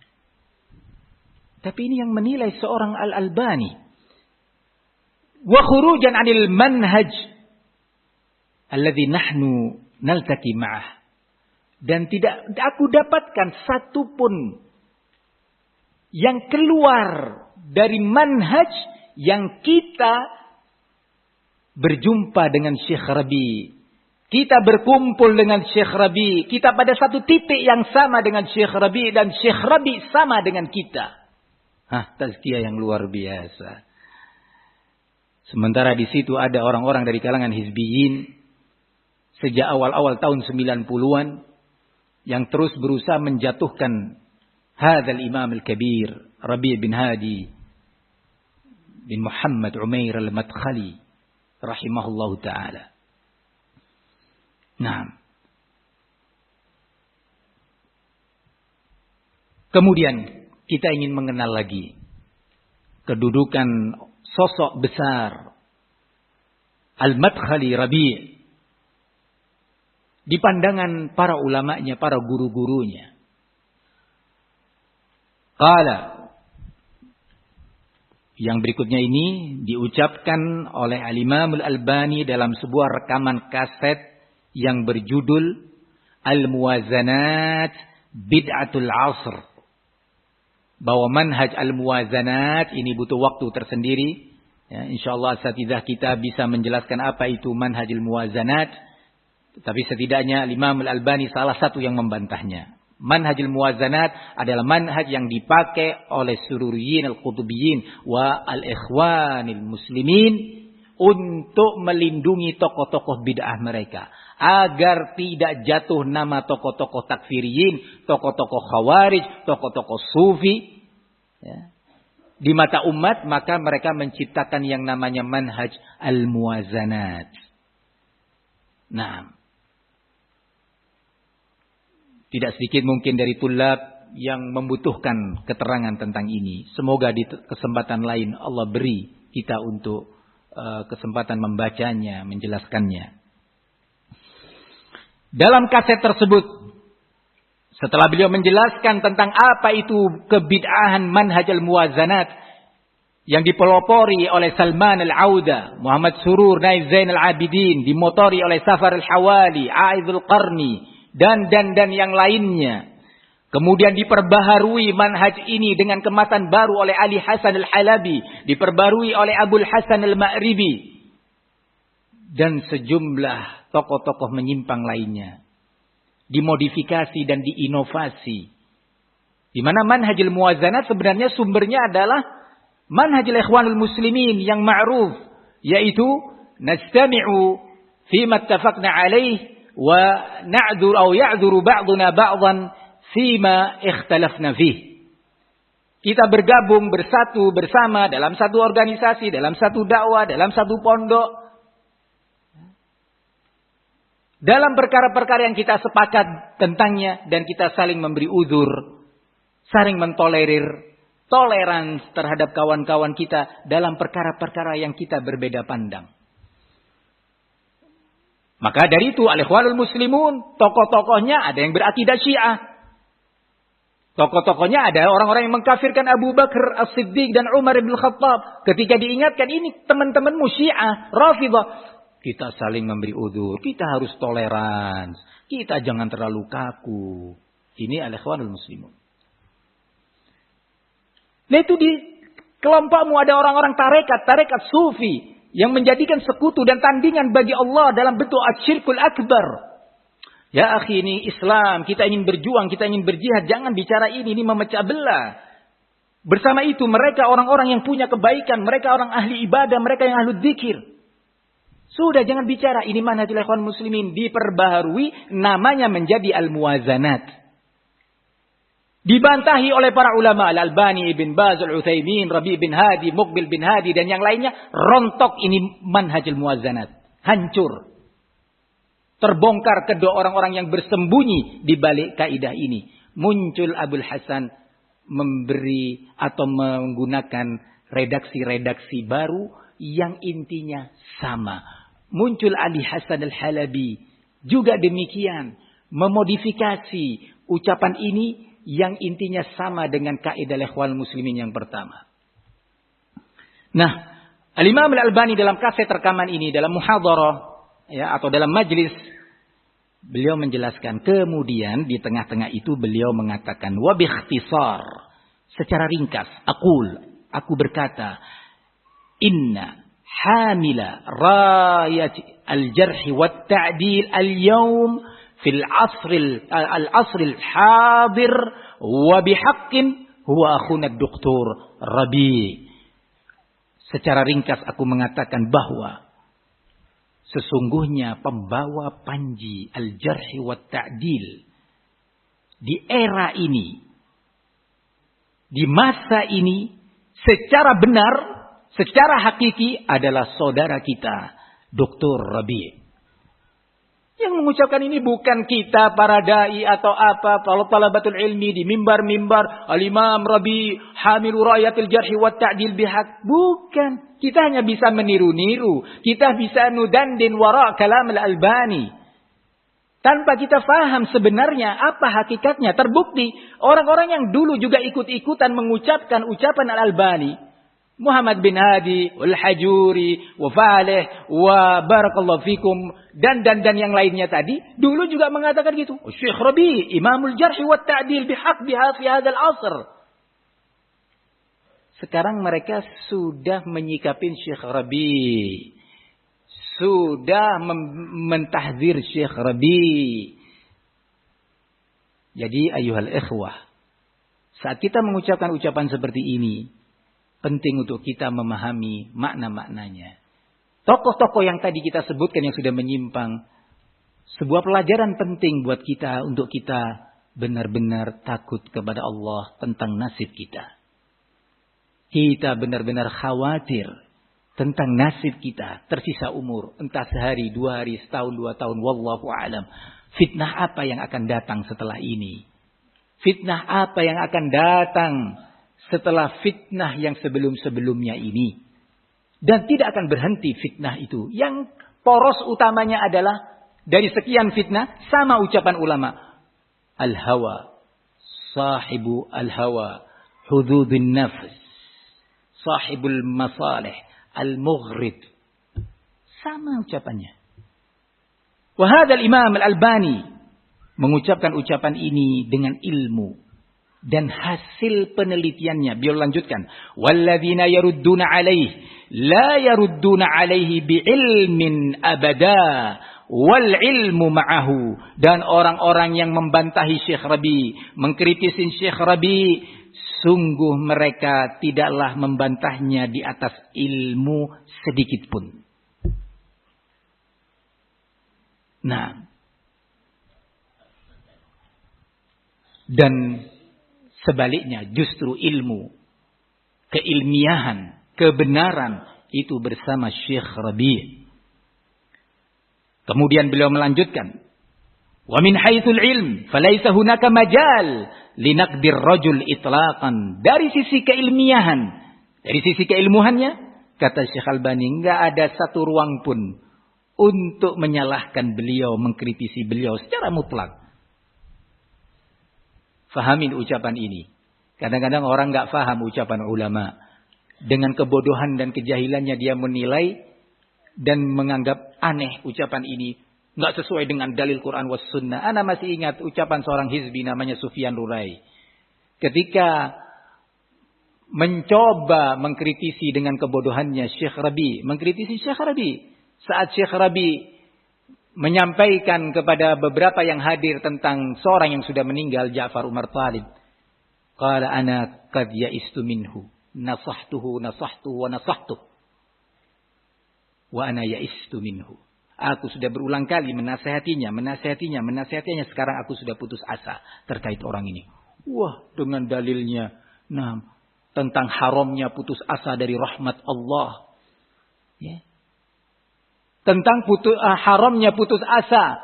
Tapi ini yang menilai seorang Al-Albani. Wa khurujan 'anil manhaj alladzi nahnu naltaqi ma'ah. Dan tidak aku dapatkan satu pun yang keluar dari manhaj yang kita berjumpa dengan Syekh Rabi. Kita berkumpul dengan Syekh Rabi. Kita pada satu titik yang sama dengan Syekh Rabi. Dan Syekh Rabi sama dengan kita. Tazkiyah yang luar biasa. Sementara di situ ada orang-orang dari kalangan hizbiyin. Sejak awal-awal tahun 90-an. Yang terus berusaha menjatuhkan hadzal Imam al-Kabir. Rabi' bin Hadi. Bin Muhammad Umair al-Madkhali. Rahimahullahu ta'ala. Nah. Kemudian kita ingin mengenal lagi kedudukan sosok besar Al-Madkhali Rabi' di pandangan para ulamanya, para guru-gurunya. Qala, yang berikutnya ini diucapkan oleh Al-Imam Al-Albani dalam sebuah rekaman kaset yang berjudul Al-Muwazanat Bid'atul Asr. Bahwa manhaj Al-Muwazanat ini butuh waktu tersendiri. Ya, InsyaAllah asatidzah kita bisa menjelaskan apa itu manhaj Al-Muwazanat. Tapi setidaknya Imam Al-Albani salah satu yang membantahnya. Manhaj Al-Muwazanat adalah manhaj yang dipakai oleh Sururiyin Al-Qutubiyin wa Al-Ikhwanil Muslimin untuk melindungi tokoh-tokoh bid'ah mereka. Agar tidak jatuh nama tokoh-tokoh takfiriyin, tokoh-tokoh khawarij, tokoh-tokoh sufi. Ya. Di mata umat, maka mereka menciptakan yang namanya manhaj Al-Muwazanat. Nah, tidak sedikit mungkin dari tulab yang membutuhkan keterangan tentang ini. Semoga di kesempatan lain Allah beri kita untuk kesempatan membacanya, menjelaskannya. Dalam kaset tersebut, setelah beliau menjelaskan tentang apa itu kebid'ahan manhaj al-muwazanat yang dipelopori oleh Salman al-Auda, Muhammad Surur, Naif Zain al-Abidin, dimotori oleh Safar al-Hawali, Aizul Qarni, dan yang lainnya. Kemudian diperbaharui manhaj ini dengan kemasan baru oleh Ali Hasan al-Halabi, diperbarui oleh Abul Hasan al-Ma'ribi, dan sejumlah tokoh-tokoh menyimpang lainnya. Dimodifikasi dan diinovasi. Di mana manhajul muwazanat sebenarnya sumbernya adalah manhajul ikhwanul muslimin yang ma'ruf, yaitu nastami'u fima ittafaqna alaih wa na'dzur aw ya'dzuru ba'duna ba'dhan fima ikhtalafna fih. Kita bergabung bersatu bersama dalam satu organisasi, dalam satu dakwah, dalam satu pondok, dalam perkara-perkara yang kita sepakat tentangnya, dan kita saling memberi uzur, saling mentolerir, tolerans terhadap kawan-kawan kita dalam perkara-perkara yang kita berbeda pandang. Maka dari itu al-ikhwanul muslimun, tokoh-tokohnya ada yang berakidah Syiah. Tokoh-tokohnya ada orang-orang yang mengkafirkan Abu Bakar As-Siddiq dan Umar bin Khattab. Ketika diingatkan, ini teman-temanmu Syiah, Rafidhah, kita saling memberi uzur, kita harus toleransi, kita jangan terlalu kaku. Ini al-ikhwanul muslimun. Nah, itu di kelompokmu ada orang-orang tarekat sufi yang menjadikan sekutu dan tandingan bagi Allah dalam bentuk asyirkul akbar. Ya akhi, ini Islam, kita ingin berjuang, kita ingin berjihad, jangan bicara ini memecah belah. Bersama itu mereka orang-orang yang punya kebaikan, mereka orang ahli ibadah, mereka yang ahli dzikir. Sudah, jangan bicara ini manhajul ikhwan muslimin, diperbaharui, namanya menjadi al-muwazanat. Dibantahi oleh para ulama, Al-Albani, Ibn Baz, Al-Utsaimin, Rabi' bin Hadi, Muqbil bin Hadi, dan yang lainnya, rontok ini manhajul muwazanat. Hancur. Terbongkar kedua orang-orang yang bersembunyi di balik kaidah ini. Muncul Abul Hasan memberi atau menggunakan redaksi-redaksi baru yang intinya sama. Muncul Ali Hasan Al-Halabi juga demikian, memodifikasi ucapan ini yang intinya sama dengan kaidah ikhwan muslimin yang pertama. Nah, Al-Imam Al-Albani dalam kaset rekaman ini, dalam muhadharah ya, atau dalam majlis, beliau menjelaskan, kemudian di tengah-tengah itu beliau mengatakan, wa bi ikhtisar, secara ringkas, aku berkata, inna hamila rayat al-jarh wa ta'dil al-yawm fil asr al-hadir wa bihaqqin huwa akhuna ad-doktor Rabi'. Secara ringkas aku mengatakan bahwa sesungguhnya pembawa panji al-jarh wa ta'dil di era ini, di masa ini, secara benar, secara hakiki adalah saudara kita, Dr. Rabi'. Yang mengucapkan ini bukan kita para dai atau apa, kalau talabatul ilmi di mimbar-mimbar, al-Imam Rabi' hamilu rayatil jarh wa ta'dil bihaq. Bukan. Kita hanya bisa meniru-niru. Kita bisa nudandin wara' kalam al-Albani. Tanpa kita faham sebenarnya apa hakikatnya. Terbukti orang-orang yang dulu juga ikut-ikutan mengucapkan ucapan al-Albani. Muhammad bin Hadi, Al-Hajuri, wa Faleh, wa Barakallahu Fikum, dan yang lainnya tadi, dulu juga mengatakan gitu. Syekh Rabi', Imamul Jarh wa Ta'dil bihaq biha fi hadzal asr. Sekarang mereka sudah menyikapin Syekh Rabi'. Sudah mentahzir Syekh Rabi'. Jadi ayuhal ikhwah, saat kita mengucapkan ucapan seperti ini, penting untuk kita memahami makna-maknanya. Tokoh-tokoh yang tadi kita sebutkan yang sudah menyimpang, sebuah pelajaran penting buat kita untuk kita benar-benar takut kepada Allah tentang nasib kita. Kita benar-benar khawatir tentang nasib kita, tersisa umur, entah sehari, 2 hari, setahun, 2 tahun, wallahu a'lam. Fitnah apa yang akan datang setelah ini? Fitnah apa yang akan datang setelah fitnah yang sebelum-sebelumnya ini? Dan tidak akan berhenti fitnah itu. Yang poros utamanya adalah dari sekian fitnah, sama ucapan ulama, al-hawa, sahibu al-hawa, hududun nafs, sahibul masalih, al-mughrid. Sama ucapannya. Wahadal Imam Al-Albani mengucapkan ucapan ini dengan ilmu dan hasil penelitiannya. Beliau lanjutkan, walladzina yarudduna alaihi la yarudduna alaihi biilmin abada wal ilmu ma'ahu. Dan orang-orang yang membantahi Syekh Rabi', mengkritisi Syekh Rabi', sungguh mereka tidaklah membantahnya di atas ilmu sedikit pun. Nah, dan sebaliknya justru ilmu, keilmiahan, kebenaran itu bersama Syekh Rabi'. Kemudian beliau melanjutkan, wa min haitsul ilm falaysa hunaka majal linaqdir rajul itlaqan. Dari sisi keilmiahan, dari sisi keilmuannya, kata Syekh Albani, enggak ada satu ruang pun untuk menyalahkan beliau, mengkritisi beliau secara mutlak. Fahamin ucapan ini. Kadang-kadang orang enggak faham ucapan ulama. Dengan kebodohan dan kejahilannya dia menilai dan menganggap aneh ucapan ini. Enggak sesuai dengan dalil Quran was sunnah. Ana masih ingat ucapan seorang hizbi namanya Sufyan Rurai. Ketika mencoba mengkritisi dengan kebodohannya Syekh Rabi. Mengkritisi Syekh Rabi. Saat Syekh Rabi menyampaikan kepada beberapa yang hadir tentang seorang yang sudah meninggal, Ja'far Umar Talib. Qala ana qad ya'istu minhu. Nasahtuhu wa nasahtuh. Wa ana ya'istu minhu. Aku sudah berulang kali menasihatinya. Sekarang aku sudah putus asa terkait orang ini. Wah, dengan dalilnya. Nah, tentang haramnya putus asa dari rahmat Allah. Ya. Tentang haramnya putus asa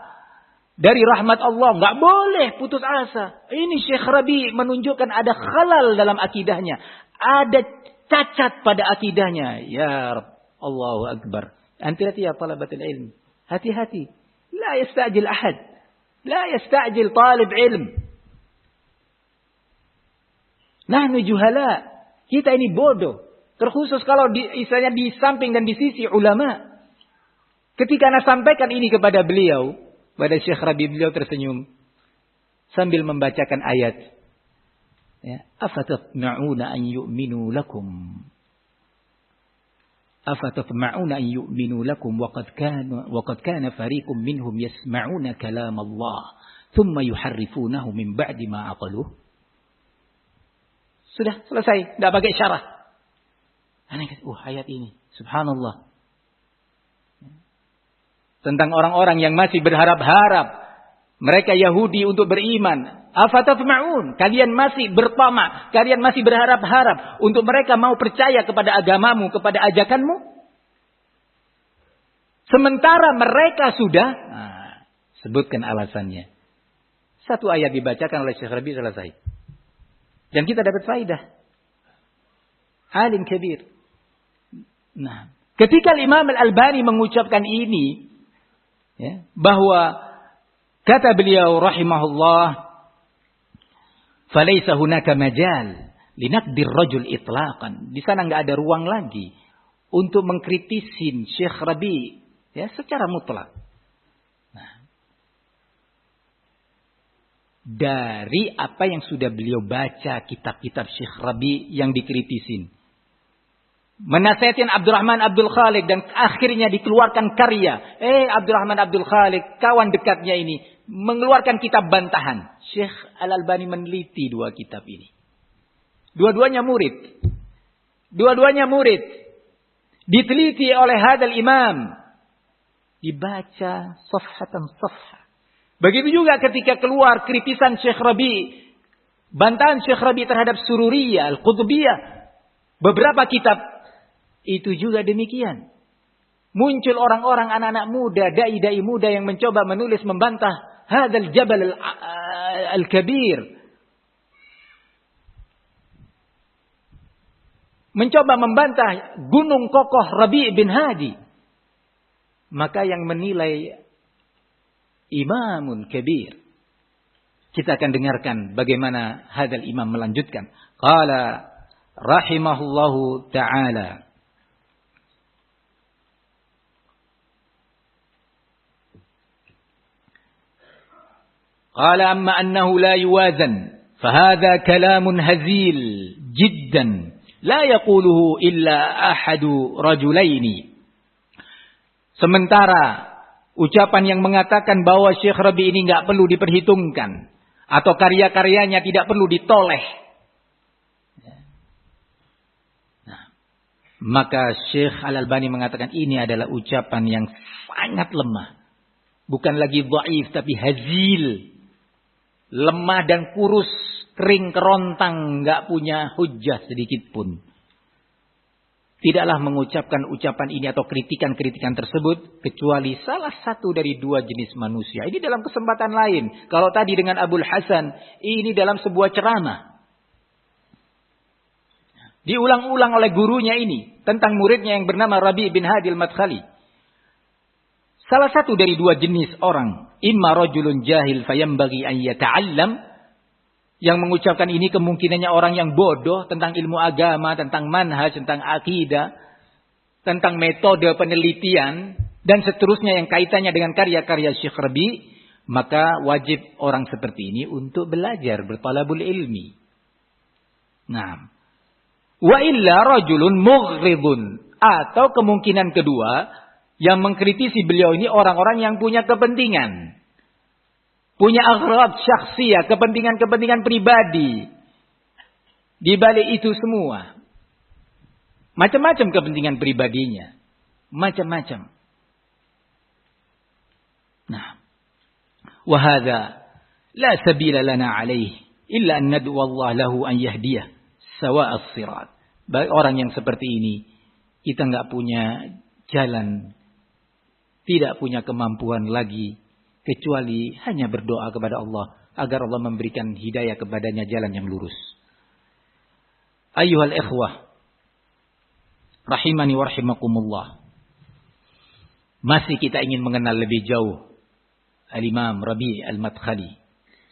dari rahmat Allah. Enggak boleh putus asa. Ini Syekh Rabi menunjukkan ada khalal dalam akidahnya. Ada cacat pada akidahnya. Ya Rabb. Allahu Akbar. Hati-hati ya talabatul ilm. Hati-hati. La yasta'jil ahad. La yasta'jil talib ilm. Nahnu juhala. Kita ini bodoh. Terkhusus kalau istilahnya di samping dan di sisi ulama. Ketika Anda sampaikan ini kepada beliau, pada Syekh Rabi, beliau tersenyum sambil membacakan ayat. Ya, afatatma'una an yu'minu lakum. Afatatma'una an yu'minu lakum wa qad kana fariqum minhum yasma'una kalam Allah, thumma yuharrifunahu min ba'di ma aqaluh. Sudah selesai, tidak pakai syarah. Anda kata, ayat ini, subhanallah. Tentang orang-orang yang masih berharap-harap. Mereka Yahudi untuk beriman. Afatatma'un. Kalian masih bertamak. Kalian masih berharap-harap. Untuk mereka mau percaya kepada agamamu. Kepada ajakanmu. Sementara mereka sudah. Sebutkan alasannya. Satu ayat dibacakan oleh Syekh Rabi selesai. Dan kita dapat faidah. Alim kabir. Nah, ketika Imam Al-Albani mengucapkan ini. Ya, bahwa kata beliau rahimahullah, falaysa hunaka majal linaqdir rajul itlaqan. Di sana enggak ada ruang lagi untuk mengkritisin Syekh Rabi ya secara mutlak. Nah, dari apa yang sudah beliau baca kitab-kitab Syekh Rabi yang dikritisin. Menasihatin Abdurrahman Abdul Khaliq dan akhirnya dikeluarkan karya. Abdurrahman Abdul Khaliq, kawan dekatnya ini, mengeluarkan kitab bantahan. Syekh Al-Albani meneliti dua kitab ini. Dua-duanya murid. Diteliti oleh hadal imam. Dibaca safhatan safha. Begitu juga ketika keluar kritisan Syekh Rabi. Bantahan Syekh Rabi terhadap Sururiyah, Al-Qutbiyah. Beberapa kitab. Itu juga demikian. Muncul orang-orang anak-anak muda, dai-dai muda yang mencoba menulis membantah hadzal jabal al-kabir. Mencoba membantah gunung kokoh Rabi' bin Hadi. Maka yang menilai imamun kabir. Kita akan dengarkan bagaimana hadzal imam melanjutkan. Qala rahimahullahu ta'ala. قال أما أنه لا يوازن فهذا كلام هزيل جدا لا يقوله إلا أحد رجلين. Sementara ucapan yang mengatakan bahwa Syekh Rabi ini enggak perlu diperhitungkan atau karya-karyanya tidak perlu ditoleh. Maka Syekh Al-Albani mengatakan ini adalah ucapan yang sangat lemah. Bukan lagi dhaif tapi hazil. Lemah dan kurus, kering kerontang, enggak punya hujjah sedikit pun. Tidaklah mengucapkan ucapan ini atau kritikan-kritikan tersebut kecuali salah satu dari dua jenis manusia. Ini dalam kesempatan lain. Kalau tadi dengan Abul Hasan, ini dalam sebuah ceramah. Diulang-ulang oleh gurunya ini tentang muridnya yang bernama Rabi' bin Hadi al-Madkhali. Salah satu dari dua jenis orang, imma rajulun jahil fayambaghi an yata'allam, yang mengucapkan ini kemungkinannya orang yang bodoh tentang ilmu agama, tentang manhaj, tentang akidah, tentang metode penelitian dan seterusnya yang kaitannya dengan karya-karya Syekh Rabi', maka wajib orang seperti ini untuk belajar, bertalabul ilmi. Nah, wa illa rajulun mughridun, atau kemungkinan kedua yang mengkritisi beliau ini orang-orang yang punya kepentingan, punya aghrad syakhsiyah, kepentingan-kepentingan pribadi di balik itu semua. Macam-macam kepentingan pribadinya, macam-macam. Nah, wa hadza la sabila lana alaihi illa an nad'u Allah lahu an yahdiyah sawa as-sirat. Bagi orang yang seperti ini, kita enggak punya jalan, tidak punya kemampuan lagi, kecuali hanya berdoa kepada Allah, agar Allah memberikan hidayah kepadanya jalan yang lurus. Ayyuhal ikhwah, rahimani wa rahimakumullah. Masih kita ingin mengenal lebih jauh Al-Imam Rabi' al-Madkhali.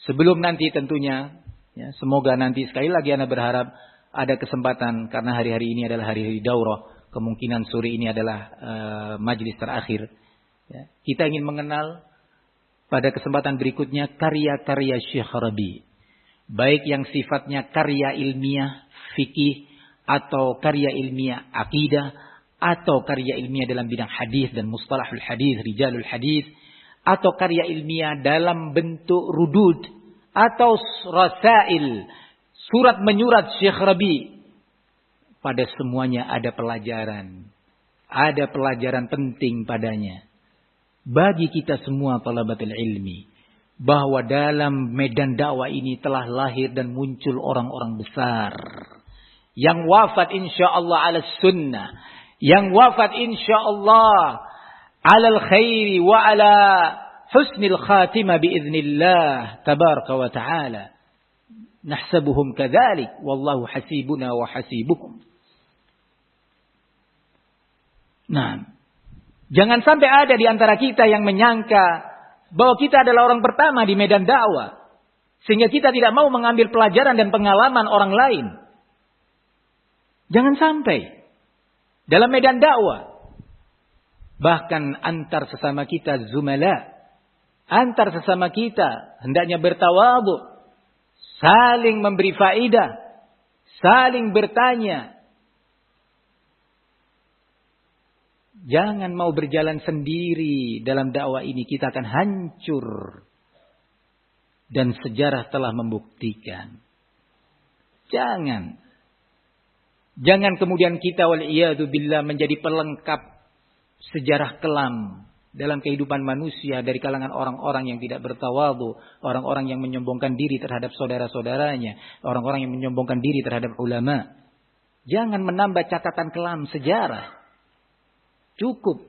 Sebelum nanti tentunya, ya, semoga nanti sekali lagi ana berharap ada kesempatan, karena hari-hari ini adalah hari-hari daurah, kemungkinan sore ini adalah majlis terakhir. Ya, kita ingin mengenal pada kesempatan berikutnya karya-karya Syekh Rabi', baik yang sifatnya karya ilmiah fikih, atau karya ilmiah akidah, atau karya ilmiah dalam bidang hadis dan mustalahul hadis, rijalul hadis, atau karya ilmiah dalam bentuk rudud atau rasail, surat menyurat Syekh Rabi'. Pada semuanya ada pelajaran penting padanya bagi kita semua talabatul ilmi, bahwa dalam medan dakwah ini telah lahir dan muncul orang-orang besar yang wafat insyaallah ala sunnah, yang wafat insyaallah ala al-khairi wa ala husnil khatimah biiznillah tabaraka wa ta'ala. Nahsabuhum kadzalik wallahu hasibuna wa hasibuhum. Nah, jangan sampai ada di antara kita yang menyangka bahwa kita adalah orang pertama di medan dakwah, sehingga kita tidak mau mengambil pelajaran dan pengalaman orang lain. Jangan sampai dalam medan dakwah, bahkan antar sesama kita zumala, antar sesama kita hendaknya bertawadhu, saling memberi faedah, saling bertanya. Jangan mau berjalan sendiri dalam dakwah ini, kita akan hancur. Dan sejarah telah membuktikan. Jangan kemudian kita wal'iyadu billah menjadi pelengkap sejarah kelam dalam kehidupan manusia dari kalangan orang-orang yang tidak bertawadhu, orang-orang yang menyombongkan diri terhadap saudara-saudaranya, orang-orang yang menyombongkan diri terhadap ulama. Jangan menambah catatan kelam sejarah. Cukup.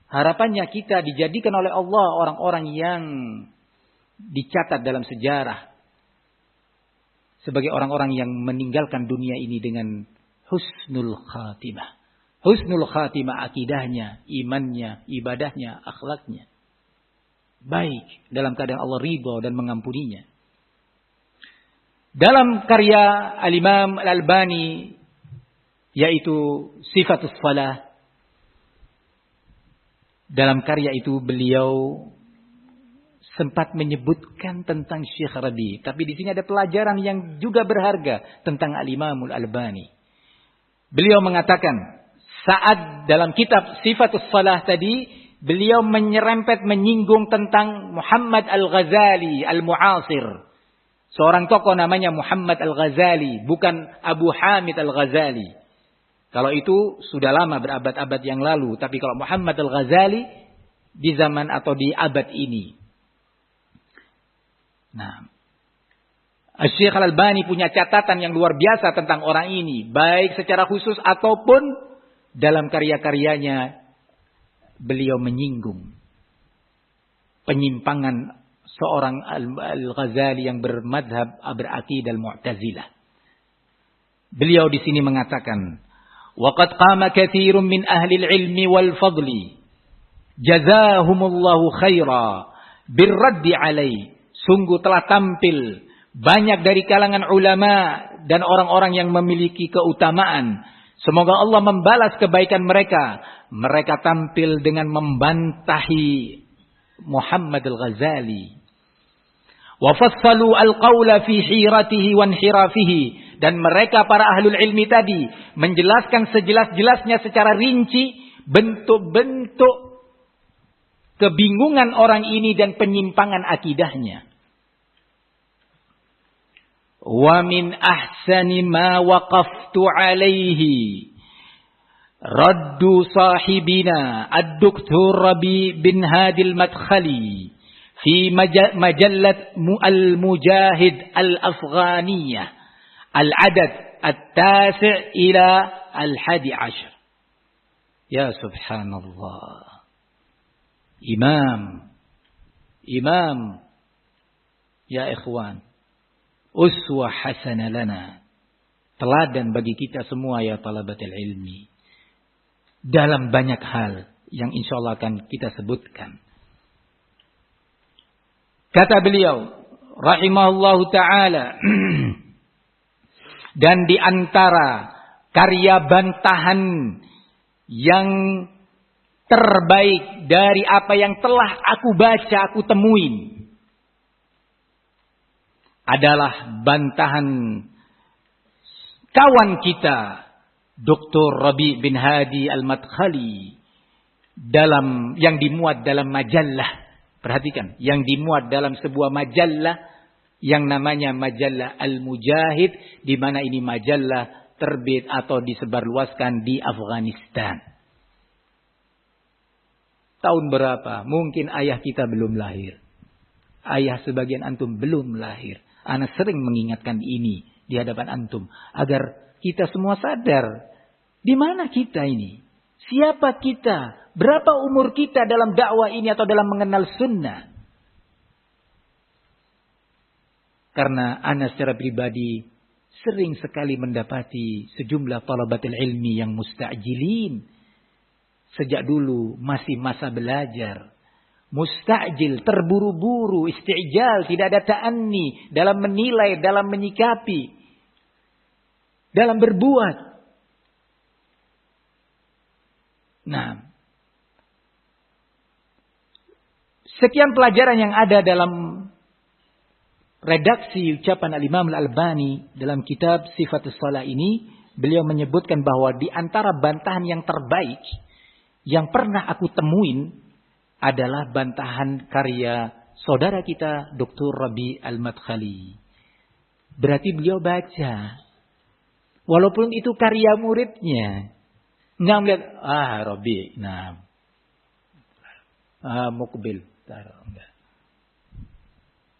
Harapannya kita dijadikan oleh Allah orang-orang yang dicatat dalam sejarah sebagai orang-orang yang meninggalkan dunia ini dengan husnul khatimah. Husnul khatimah akidahnya, imannya, ibadahnya, akhlaknya baik, dalam keadaan Allah ridha dan mengampuninya. Dalam karya Al-Imam Al-Albani, yaitu Sifatus Shalah, dalam karya itu beliau sempat menyebutkan tentang Syekh Rabi', tapi di sini ada pelajaran yang juga berharga tentang Al-Imam Al-Albani. Beliau mengatakan, saat dalam kitab Sifatus Shalah tadi, beliau menyerempet menyinggung tentang Muhammad Al-Ghazali Al-Mu'asir, Seorang tokoh namanya Muhammad Al-Ghazali, bukan Abu Hamid Al-Ghazali. Kalau itu sudah lama, berabad-abad yang lalu. Tapi kalau Muhammad Al-Ghazali di zaman atau di abad ini. Nah, Syekh Al-Albani punya catatan yang luar biasa tentang orang ini. Baik secara khusus ataupun dalam karya-karyanya beliau menyinggung penyimpangan seorang Al-Ghazali yang bermadhab beraqidah Al-Mu'tazilah. Beliau di sini mengatakan, "Waqad qama katsirun min ahli al-ilmi wal fadli, jazahumullahu khaira, birraddi alai." Sungguh telah tampil banyak dari kalangan ulama dan orang-orang yang memiliki keutamaan. Semoga Allah membalas kebaikan mereka. Mereka tampil dengan membantahi Muhammad Al-Ghazali. Wa fassalu al-qawla fi hiratihi wa inhirafihi. Dan mereka para ahlul ilmi tadi menjelaskan sejelas-jelasnya secara rinci bentuk-bentuk kebingungan orang ini dan penyimpangan akidahnya. Wa min ahsani ma waqaftu alaihi raddu sahibina ad-Doktor Rabi bin Hadi al-Madkhali fi majallat al-Mujahid al-Afghaniyah al-adad at-tasi' ila al-11. Ya subhanallah. Imam ya ikhwan, uswah hasanah lana, teladan bagi kita semua ya talabatul ilmi, dalam banyak hal yang insyaallah akan kita sebutkan. Kata beliau rahimahullahu taala, dan di antara karya bantahan yang terbaik dari apa yang telah aku baca, aku temuin, adalah bantahan kawan kita Dr. Rabi bin Hadi al-Madkhali yang dimuat dalam majalah. Perhatikan, yang dimuat dalam sebuah majalah yang namanya majalah Al-Mujahid, di mana ini majalah terbit atau disebarluaskan di Afghanistan. Tahun berapa? Mungkin ayah kita belum lahir. Ayah sebagian antum belum lahir. Ana sering mengingatkan ini di hadapan antum agar kita semua sadar di mana kita ini, siapa kita, berapa umur kita dalam dakwah ini atau dalam mengenal sunnah. Karena ana secara pribadi sering sekali mendapati sejumlah talabatul ilmi yang musta'jilin sejak dulu masih masa belajar. Mustajil, terburu-buru, istijal, tidak ada ta'anni dalam menilai, dalam menyikapi, dalam berbuat. Nah, sekian pelajaran yang ada dalam redaksi ucapan Al-Imam Al-Albani dalam kitab Sifatus Shalah ini, beliau menyebutkan bahwa di antara bantahan yang terbaik yang pernah aku temuin adalah bantahan karya saudara kita Dr. Rabi al-Madkhali. Berarti beliau baca. Walaupun itu karya muridnya. Nggak melihat, Rabi, nah. Mukbil. Enggak.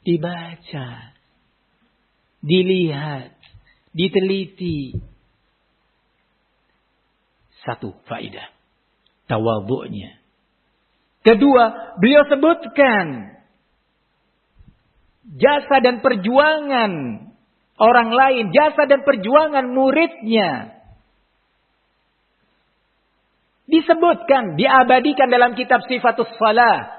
Dibaca. Dilihat. Diteliti. Satu faedah. Tawadhu'nya. Kedua, beliau sebutkan jasa dan perjuangan orang lain, jasa dan perjuangan muridnya. Disebutkan, diabadikan dalam kitab Sifatus Shalah.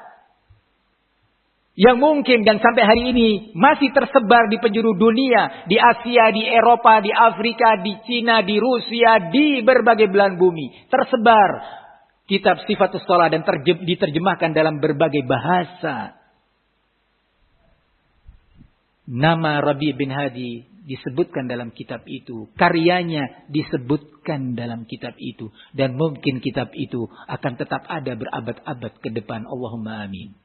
Yang mungkin dan sampai hari ini masih tersebar di penjuru dunia, di Asia, di Eropa, di Afrika, di Cina, di Rusia, di berbagai belahan bumi. Tersebar kitab Sifatus Shalah dan diterjemahkan dalam berbagai bahasa. Nama Rabi bin Hadi disebutkan dalam kitab itu. Karyanya disebutkan dalam kitab itu. Dan mungkin kitab itu akan tetap ada berabad-abad ke depan. Allahumma amin.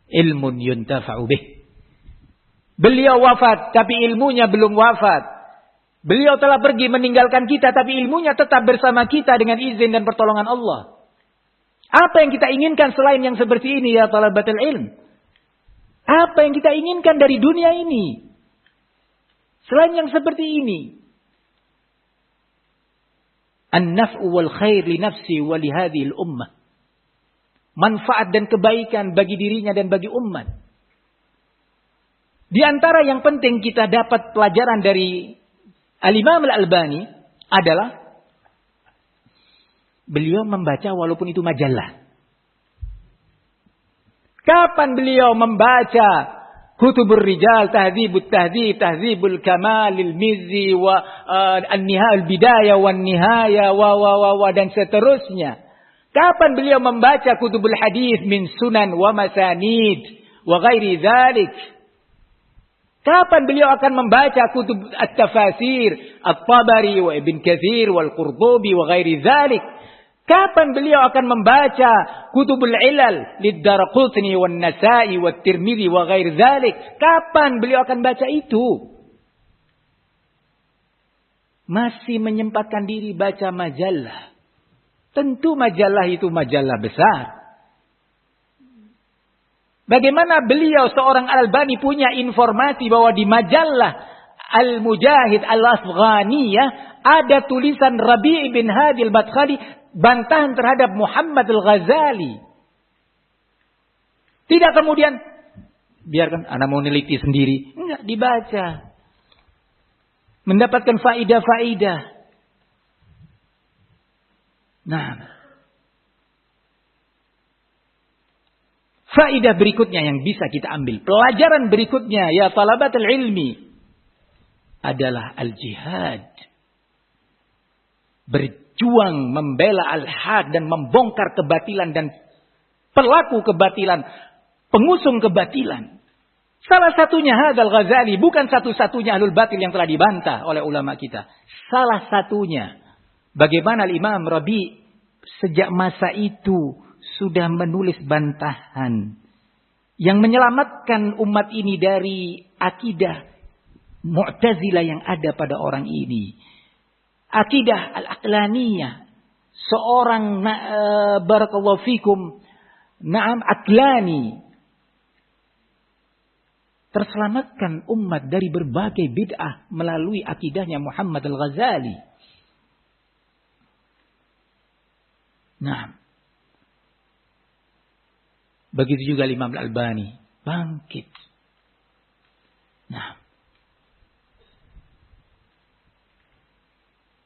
Ilmun yuntafa'u bih. Beliau wafat, tapi ilmunya belum wafat. Beliau telah pergi meninggalkan kita, tapi ilmunya tetap bersama kita dengan izin dan pertolongan Allah. Apa yang kita inginkan selain yang seperti ini ya talabatul ilm? Apa yang kita inginkan dari dunia ini? Selain yang seperti ini. An-naf'u wal khair li nafsi wa li hadhihi al-ummah. Manfaat dan kebaikan bagi dirinya dan bagi umat. Di antara yang penting kita dapat pelajaran dari Al-Imam Al-Albani adalah beliau membaca walaupun itu majalah. Kapan beliau membaca Kutubur Rijal, Tahdzibut Tahdzib, Tahdzibul Kamal, Al-Mizzi wa An-Nihaya, Al-Bidayah wan Nihaya wa dan seterusnya. Kapan beliau membaca Kutubul Hadis min Sunan wa Masanid wa ghairi dzalik? Kapan beliau akan membaca kutub at-tafasir, At-Tabari wa Ibn Katsir wal Qurtubi wa ghairi dzalik? Kapan beliau akan membaca kutubul ilal lid-Daraqutni wan Nasa'i wat Tirmidzi wa ghairi dzalik? Kapan beliau akan baca itu? Masih menyempatkan diri baca majalah. Tentu majalah itu majalah besar. Bagaimana beliau seorang Al-Albani punya informasi bahwa di majalah Al-Mujahid Al-Afghaniyah ada tulisan Rabi' bin Hadi Al-Madkhali bantahan terhadap Muhammad Al-Ghazali. Tidak kemudian biarkan anak mau neliti sendiri, enggak, dibaca. Mendapatkan faidah-faidah. Nah, faidah berikutnya yang bisa kita ambil, pelajaran berikutnya ya talabatul ilmi adalah al-jihad. Berjuang membela al-haq dan membongkar kebatilan dan pelaku kebatilan, pengusung kebatilan. Salah satunya Hadzal Ghazali, bukan satu-satunya ahlul batil yang telah dibantah oleh ulama kita. Salah satunya bagaimana Imam Rabi' sejak masa itu sudah menulis bantahan yang menyelamatkan umat ini dari akidah Mu'tazilah yang ada pada orang ini. Akidah al-aqlaniyah. Seorang barakallahu fikum aqlani. Terselamatkan umat dari berbagai bid'ah melalui akidahnya Muhammad Al-Ghazali. Nah, begitu juga Imam Al-Albani bangkit. Nah,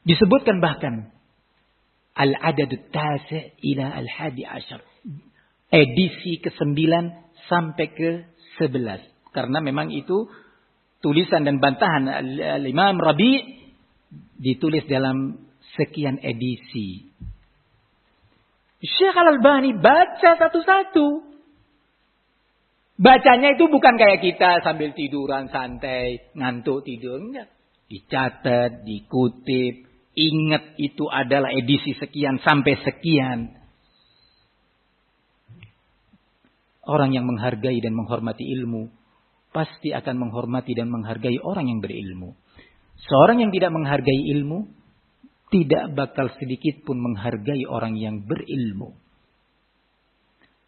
disebutkan bahkan Al-Adadut Tasi' ila Al-11. Edisi ke-9 sampai ke-11. Karena memang itu tulisan dan bantahan Al-Imam Rabi' ditulis dalam sekian edisi. Syekh Al-Albani baca satu-satu. Bacanya itu bukan kayak kita sambil tiduran santai, ngantuk tidur. Enggak. Dicatat, dikutip. Ingat itu adalah edisi sekian sampai sekian. Orang yang menghargai dan menghormati ilmu pasti akan menghormati dan menghargai orang yang berilmu. Seorang yang tidak menghargai ilmu tidak bakal sedikit pun menghargai orang yang berilmu.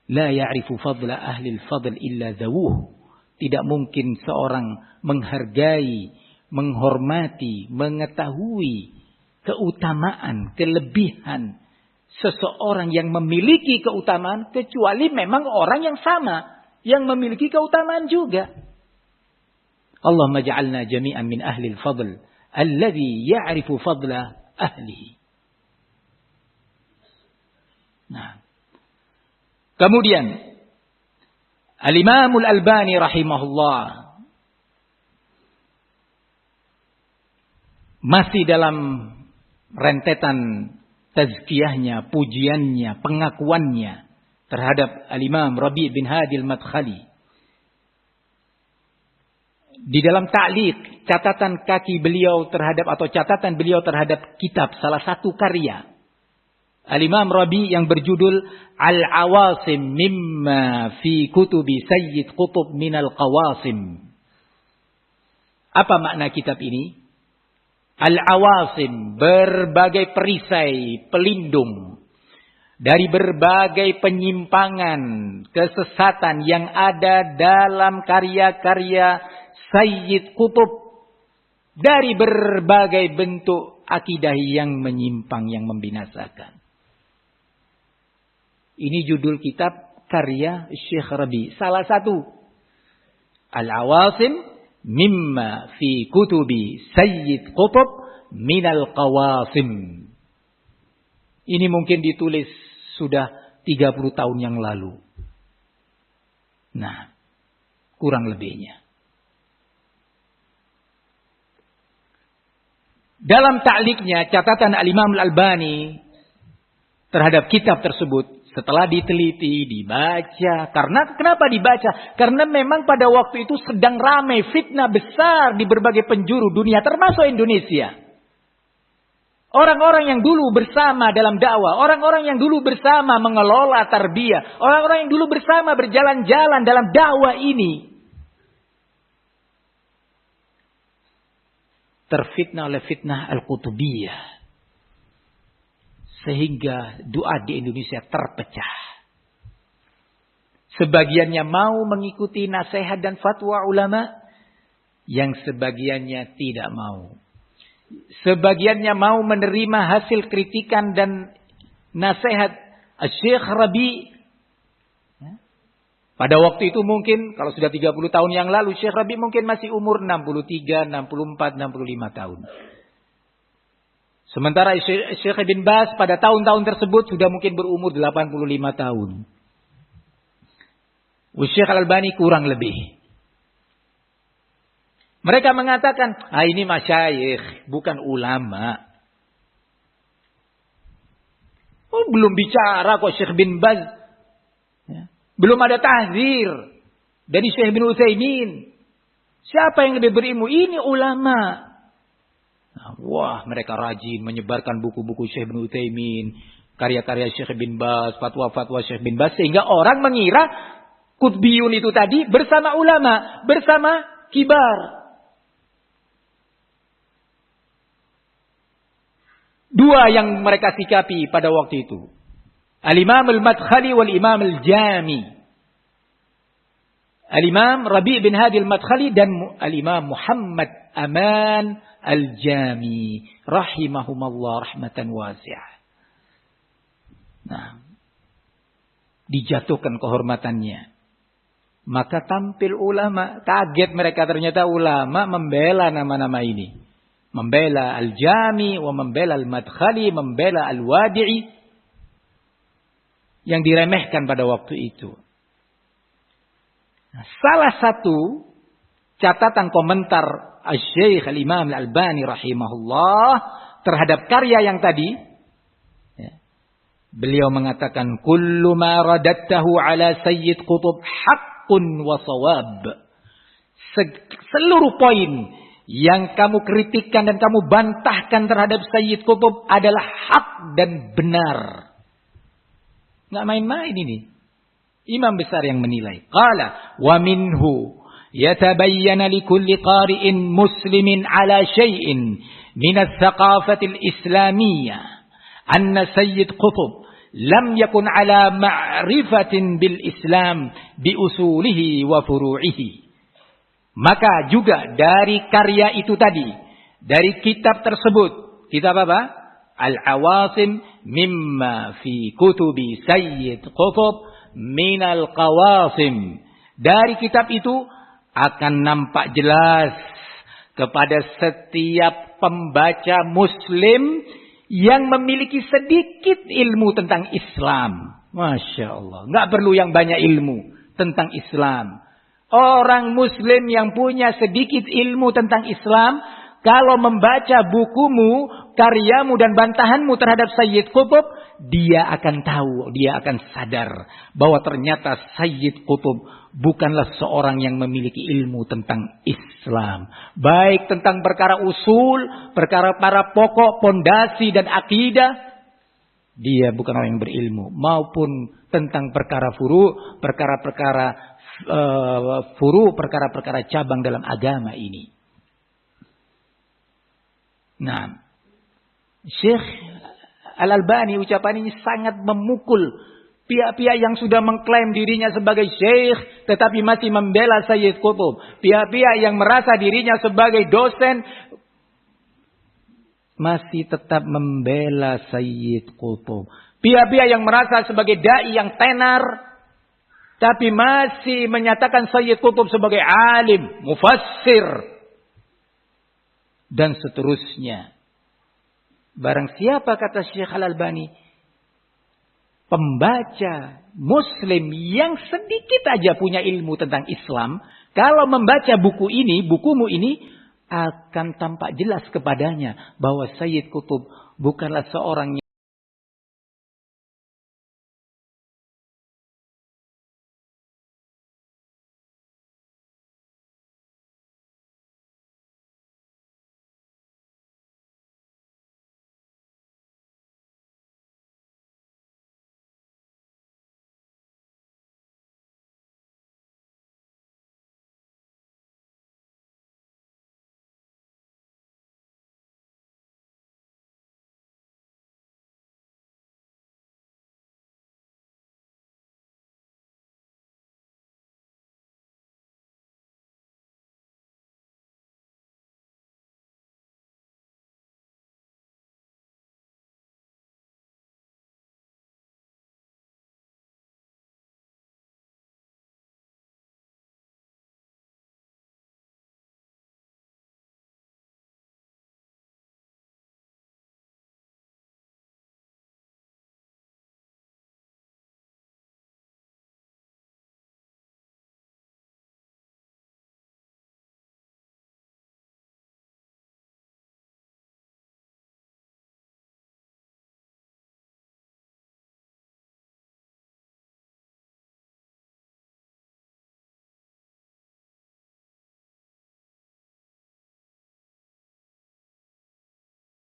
La ya'rifu fadla ahli al-fadl illa dhawuh. Tidak mungkin seorang menghargai, menghormati, mengetahui keutamaan, kelebihan seseorang yang memiliki keutamaan kecuali memang orang yang sama yang memiliki keutamaan juga. Allahumma ja'alna jami'an min ahli al-fadl alladhi ya'rifu fadla ahlihi. Nah, kemudian Al-Imam Al-Albani rahimahullah masih dalam rentetan tazkiyahnya, pujiannya, pengakuannya terhadap Al-Imam Rabi' bin Hadi Al-Madkhali. Di dalam ta'liq, catatan kaki beliau terhadap atau catatan beliau terhadap kitab salah satu karya Al-Imam Rabi' yang berjudul Al-Awasim mimma fi kutubi Sayyid Qutb minal Qawasim. Apa makna kitab ini? Al-Awasim, berbagai perisai, pelindung dari berbagai penyimpangan, kesesatan yang ada dalam karya-karya Sayyid Qutb, dari berbagai bentuk akidah yang menyimpang, yang membinasakan. Ini judul kitab karya Syekh Rabi. Salah satu. Al-Awasim mimma fi kutubi Sayyid Qutb minal qawasim. Ini mungkin ditulis sudah 30 tahun yang lalu. Nah, kurang lebihnya. Dalam ta'liqnya, catatan Al-Imam Al-Albani terhadap kitab tersebut, setelah diteliti, dibaca. Kenapa dibaca? Karena memang pada waktu itu sedang ramai fitnah besar di berbagai penjuru dunia, termasuk Indonesia. Orang-orang yang dulu bersama dalam dakwah, orang-orang yang dulu bersama mengelola tarbiyah, orang-orang yang dulu bersama berjalan-jalan dalam dakwah ini, terfitnah oleh fitnah Al-Qutubiyah. Sehingga doa di Indonesia terpecah. Sebagiannya mau mengikuti nasihat dan fatwa ulama, yang sebagiannya tidak mau. Sebagiannya mau menerima hasil kritikan dan nasihat Syekh Rabi. Pada waktu itu mungkin, kalau sudah 30 tahun yang lalu, Syekh Rabi mungkin masih umur 63, 64, 65 tahun. Sementara Syekh bin Baz pada tahun-tahun tersebut sudah mungkin berumur 85 tahun. Syekh Al-Albani kurang lebih. Mereka mengatakan, ini masyayikh, bukan ulama. Belum bicara kok Syekh bin Baz. Belum ada tahzir dari Syekh bin Utsaimin. Siapa yang lebih berilmu? Ini ulama. Wah, mereka rajin menyebarkan buku-buku Syekh bin Utsaimin, karya-karya Syekh bin Baz, fatwa-fatwa Syekh bin Baz, sehingga orang mengira Qutbiyun itu tadi bersama ulama, bersama kibar. Dua yang mereka sikapi pada waktu itu. Al-Imam Al-Madkhali wal-Imam Al-Jami. Al-Imam Rabi' bin Hadi Al-Madkhali dan Al-Imam Muhammad Aman Al-Jami. Rahimahumallah rahmatan wasi'ah. Nah, dijatuhkan kehormatannya. Maka tampil ulama. Kaget mereka, ternyata ulama membela nama-nama ini. Membela Al-Jami, membela Al-Madkhali, membela Al-Wadi'i. Yang diremehkan pada waktu itu. Nah, salah satu catatan komentar Al-Syeikh Al-Imam Al-Albani rahimahullah terhadap karya yang tadi. Beliau mengatakan, kullu ma radattahu ala Sayyid Qutb haqqun wa sawab. Seluruh poin yang kamu kritikkan dan kamu bantahkan terhadap Sayyid Qutb adalah hak dan benar. Nggak main-main ini. Imam besar yang menilai. Qala wa minhu yatabayyana likulli qari'in muslimin ala syai'in min al-thaqafati al-islamiyyah anna Sayyid Qutb lam yakun ala ma'rifatin bil Islam bi usulihi wa furu'ihi. Maka juga dari karya itu tadi, dari kitab tersebut, kitab apa? Al-Awasim mimma fi kutubi Sayyid Qutb minal qawasim. Dari kitab itu akan nampak jelas kepada setiap pembaca muslim yang memiliki sedikit ilmu tentang Islam. Masya Allah. Nggak perlu yang banyak ilmu tentang Islam. Orang muslim yang punya sedikit ilmu tentang Islam, kalau membaca bukumu, karyamu dan bantahanmu terhadap Sayyid Qutb, dia akan tahu, dia akan sadar bahwa ternyata Sayyid Qutb bukanlah seorang yang memiliki ilmu tentang Islam. Baik tentang perkara usul, perkara para pokok, pondasi dan akidah. Dia bukan orang yang berilmu. Maupun tentang perkara furu, perkara-perkara cabang dalam agama ini. Nah, Syekh Al-Albani ucapan ini sangat memukul pihak-pihak yang sudah mengklaim dirinya sebagai syekh tetapi masih membela Sayyid Qutb. Pihak-pihak yang merasa dirinya sebagai dosen masih tetap membela Sayyid Qutb. Pihak-pihak yang merasa sebagai dai yang tenar tapi masih menyatakan Sayyid Qutb sebagai alim, mufassir dan seterusnya. Barang siapa, kata Syekh Al-Albani, pembaca muslim yang sedikit aja punya ilmu tentang Islam, kalau membaca buku ini, bukumu ini, akan tampak jelas kepadanya bahwa Sayyid Qutb bukanlah seorang